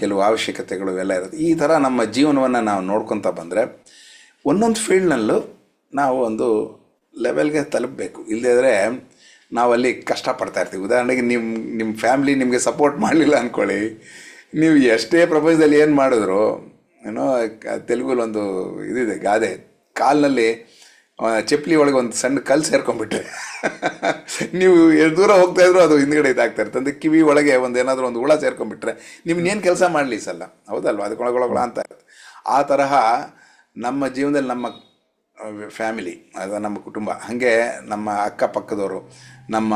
B: ಕೆಲವು ಅವಶ್ಯಕತೆಗಳು ಎಲ್ಲ ಇರುತ್ತೆ. ಈ ಥರ ನಮ್ಮ ಜೀವನವನ್ನು ನಾವು ನೋಡ್ಕೊತ ಬಂದರೆ ಒಂದೊಂದು ಫೀಲ್ಡ್ನಲ್ಲೂ ನಾವು ಒಂದು ಲೆವೆಲ್ಗೆ ತಲುಪಬೇಕು. ಇಲ್ಲದಿದ್ದರೆ ನಾವು ಅಲ್ಲಿ ಕಷ್ಟಪಡ್ತಾ ಇರ್ತೀವಿ. ಉದಾಹರಣೆಗೆ ನಿಮ್ಮ ಫ್ಯಾಮ್ಲಿ ನಿಮಗೆ ಸಪೋರ್ಟ್ ಮಾಡಲಿಲ್ಲ ಅಂದ್ಕೊಳ್ಳಿ, ನೀವು ಎಷ್ಟೇ ಪ್ರಪಂಚದಲ್ಲಿ ಏನು ಮಾಡಿದ್ರು, ಏನೋ ತೆಲುಗಲ್ಲಿ ಒಂದು ಇದಿದೆ ಗಾದೆ, ಕಾಲಿನಲ್ಲಿ ಚಪ್ಪಲಿ ಒಳಗೆ ಒಂದು ಸಣ್ಣ ಕಲ್ಲು ಸೇರ್ಕೊಂಡ್ಬಿಟ್ರೆ ನೀವು ಎಷ್ಟು ದೂರ ಹೋಗ್ತಾ ಇದ್ರು ಅದು ಹಿಂದ್ಗಡೆ ಇದಾಗ್ತಾ ಇರುತ್ತೆ. ಅಂದರೆ ಕಿವಿ ಒಳಗೆ ಒಂದು ಏನಾದರೂ ಒಂದು ಹುಳ ಸೇರ್ಕೊಂಡ್ಬಿಟ್ರೆ ನಿಮ್ಮನ್ನೇನು ಕೆಲಸ ಮಾಡಲಿ ಸಲ್ಲ, ಹೌದಲ್ವ? ಅದು ಕೊಳಗೊಳಗೊಳ ಅಂತ ಇರುತ್ತೆ. ಆ ತರಹ ನಮ್ಮ ಜೀವನದಲ್ಲಿ ನಮ್ಮ ಫ್ಯಾಮಿಲಿ ಅಥವಾ ನಮ್ಮ ಕುಟುಂಬ, ಹಾಗೆ ನಮ್ಮ ಅಕ್ಕಪಕ್ಕದವರು, ನಮ್ಮ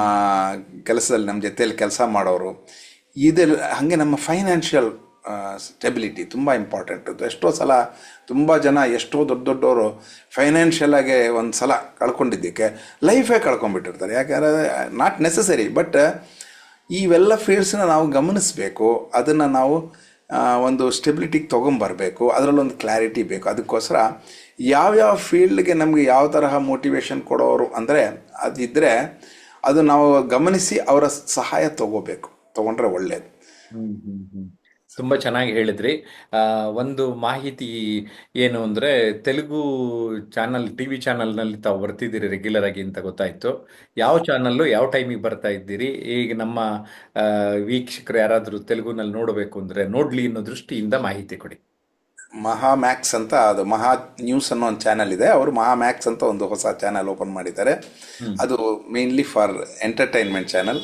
B: ಕೆಲಸದಲ್ಲಿ ನಮ್ಮ ಜೊತೆಯಲ್ಲಿ ಕೆಲಸ ಮಾಡೋರು, ಇದೆಲ್ಲ ಹಾಗೆ ನಮ್ಮ ಫೈನಾನ್ಷಿಯಲ್ ಸ್ಟೆಬಿಲಿಟಿ ತುಂಬ ಇಂಪಾರ್ಟೆಂಟ್. ಎಷ್ಟೋ ಸಲ ತುಂಬ ಜನ ಎಷ್ಟೋ ದೊಡ್ಡವರು ಫೈನಾನ್ಷಿಯಲಾಗೆ ಒಂದು ಸಲ ಕಳ್ಕೊಂಡಿದ್ದಕ್ಕೆ ಲೈಫೇ ಕಳ್ಕೊಂಡ್ಬಿಟ್ಟಿರ್ತಾರೆ. ಯಾಕಂದರೆ ನಾಟ್ ನೆಸಸರಿ, ಬಟ್ ಇವೆಲ್ಲ ಫೀಲ್ಡ್ಸನ್ನ ನಾವು ಗಮನಿಸಬೇಕು, ಅದನ್ನು ನಾವು ಒಂದು ಸ್ಟೆಬಿಲಿಟಿಗೆ ತೊಗೊಂಬರಬೇಕು, ಅದರಲ್ಲೊಂದು ಕ್ಲಾರಿಟಿ ಬೇಕು. ಅದಕ್ಕೋಸ್ಕರ ಯಾವ್ಯಾವ ಫೀಲ್ಡ್ಗೆ ನಮಗೆ ಯಾವ ತರಹ ಮೋಟಿವೇಶನ್ ಕೊಡೋರು ಅಂದರೆ ಅದಿದ್ದರೆ ಅದು ನಾವು ಗಮನಿಸಿ ಅವರ ಸಹಾಯ ತೊಗೊಂಡ್ರೆ ಒಳ್ಳೆಯದು.
A: ತುಂಬ ಚೆನ್ನಾಗಿ ಹೇಳಿದ್ರಿ. ಒಂದು ಮಾಹಿತಿ ಏನು ಅಂದರೆ, ತೆಲುಗು ಚಾನಲ್, ಟಿ ವಿ ಚಾನಲ್ನಲ್ಲಿ ತಾವು ಬರ್ತಿದ್ದೀರಿ ರೆಗ್ಯುಲರ್ ಆಗಿ ಅಂತ ಗೊತ್ತಾಯಿತು. ಯಾವ ಚಾನಲ್ಲು, ಯಾವ ಟೈಮಿಗೆ ಬರ್ತಾ ಇದ್ದೀರಿ? ಈಗ ನಮ್ಮ ವೀಕ್ಷಕರು ಯಾರಾದರೂ ತೆಲುಗುನಲ್ಲಿ ನೋಡಬೇಕು ಅಂದರೆ ನೋಡಲಿ ಅನ್ನೋ ದೃಷ್ಟಿಯಿಂದ ಮಾಹಿತಿ ಕೊಡಿ.
B: ಮಹಾ ಮ್ಯಾಕ್ಸ್ ಅಂತ, ಅದು ಮಹಾ ನ್ಯೂಸ್ ಅನ್ನೋ ಒಂದು ಚಾನಲ್ ಇದೆ. ಅವರು ಮಹಾ ಮ್ಯಾಕ್ಸ್ ಅಂತ ಒಂದು ಹೊಸ ಚಾನಲ್ ಓಪನ್ ಮಾಡಿದ್ದಾರೆ. ಅದು ಮೇನ್ಲಿ ಫಾರ್ ಎಂಟರ್ಟೈನ್ಮೆಂಟ್ ಚಾನಲ್.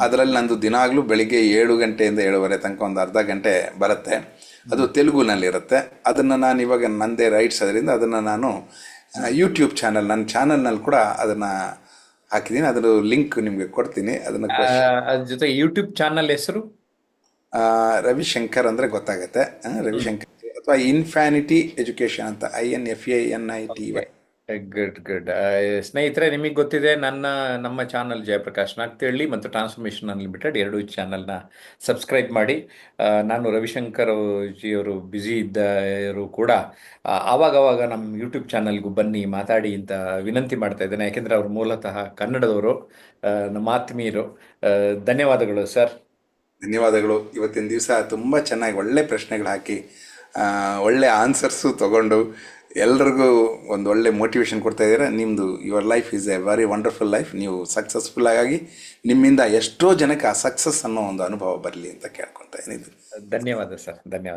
B: ಅದರಲ್ಲಿ ನಂದು ದಿನಾಗಲೂ ಬೆಳಿಗ್ಗೆ 7 ಗಂಟೆಯಿಂದ 7:30 ತನಕ ಒಂದು ಅರ್ಧ ಗಂಟೆ ಬರುತ್ತೆ. ಅದು ತೆಲುಗುನಲ್ಲಿರುತ್ತೆ. ಅದನ್ನು ನಾನು ಇವಾಗ ನನ್ನದೇ ರೈಟ್ಸ್ ಅದರಿಂದ ಅದನ್ನು ನಾನು ಯೂಟ್ಯೂಬ್ ಚಾನಲ್, ನನ್ನ ಚಾನಲ್ನಲ್ಲಿ ಕೂಡ ಅದನ್ನು ಹಾಕಿದ್ದೀನಿ. ಅದರ ಲಿಂಕ್ ನಿಮಗೆ ಕೊಡ್ತೀನಿ. ಅದನ್ನು
A: ಅದ್ರ ಜೊತೆ ಯೂಟ್ಯೂಬ್ ಚಾನಲ್ ಹೆಸರು
B: ರವಿಶಂಕರ್ ಅಂದರೆ ಗೊತ್ತಾಗುತ್ತೆ. ರವಿಶಂಕರ್ ಅಥವಾ ಇನ್ಫ್ಯಾನಿಟಿ ಎಜುಕೇಷನ್ ಅಂತ, INFANITY.
A: Good good. ಸ್ನೇಹಿತರೆ, ನಿಮಗೆ ಗೊತ್ತಿದೆ ನಮ್ಮ ಚಾನಲ್ ಜಯಪ್ರಕಾಶ್ ನಾಗ್ತಿಹಳ್ಳಿ ಮತ್ತು ಟ್ರಾನ್ಸ್ಫಾರ್ಮೇಷನ್ ಅನ್ಲಿಮಿಟೆಡ್ ಎರಡೂ ಚಾನಲ್ನ ಸಬ್ಸ್ಕ್ರೈಬ್ ಮಾಡಿ. ನಾನು ರವಿಶಂಕರ್ ಜಿಯವರು ಬ್ಯುಸಿ ಇದ್ದರು ಕೂಡ ಆವಾಗವಾಗ ನಮ್ಮ ಯೂಟ್ಯೂಬ್ ಚಾನಲ್ಗೂ ಬನ್ನಿ, ಮಾತಾಡಿ ಅಂತ ವಿನಂತಿ ಮಾಡ್ತಾ ಇದ್ದೇನೆ. ಯಾಕೆಂದರೆ ಅವರು ಮೂಲತಃ ಕನ್ನಡದವರು, ನಮ್ಮ ಆತ್ಮೀಯರು. ಧನ್ಯವಾದಗಳು ಸರ್.
B: ಧನ್ಯವಾದಗಳು. ಇವತ್ತಿನ ದಿವಸ ತುಂಬ ಚೆನ್ನಾಗಿ ಒಳ್ಳೆ ಪ್ರಶ್ನೆಗಳು ಹಾಕಿ ಒಳ್ಳೆ ಆನ್ಸರ್ಸು ತಗೊಂಡು ಎಲ್ರಿಗೂ ಒಂದು ಒಳ್ಳೆ ಮೋಟಿವೇಶನ್ ಕೊಡ್ತಾ ಇದ್ದೀರಾ. ನಿಮ್ಮದು your life is A very wonderful life. ನೀವು ಸಕ್ಸಸ್ಫುಲ್ ಆಗಿ ನಿಮ್ಮಿಂದ ಎಷ್ಟೋ ಜನಕ್ಕೆ ಆ ಸಕ್ಸಸ್ ಅನ್ನೋ ಒಂದು ಅನುಭವ ಬರಲಿ ಅಂತ ಕೇಳ್ಕೊತಾ ಇದ್ದೀನಿ.
A: ಧನ್ಯವಾದ ಸರ್, ಧನ್ಯವಾದ.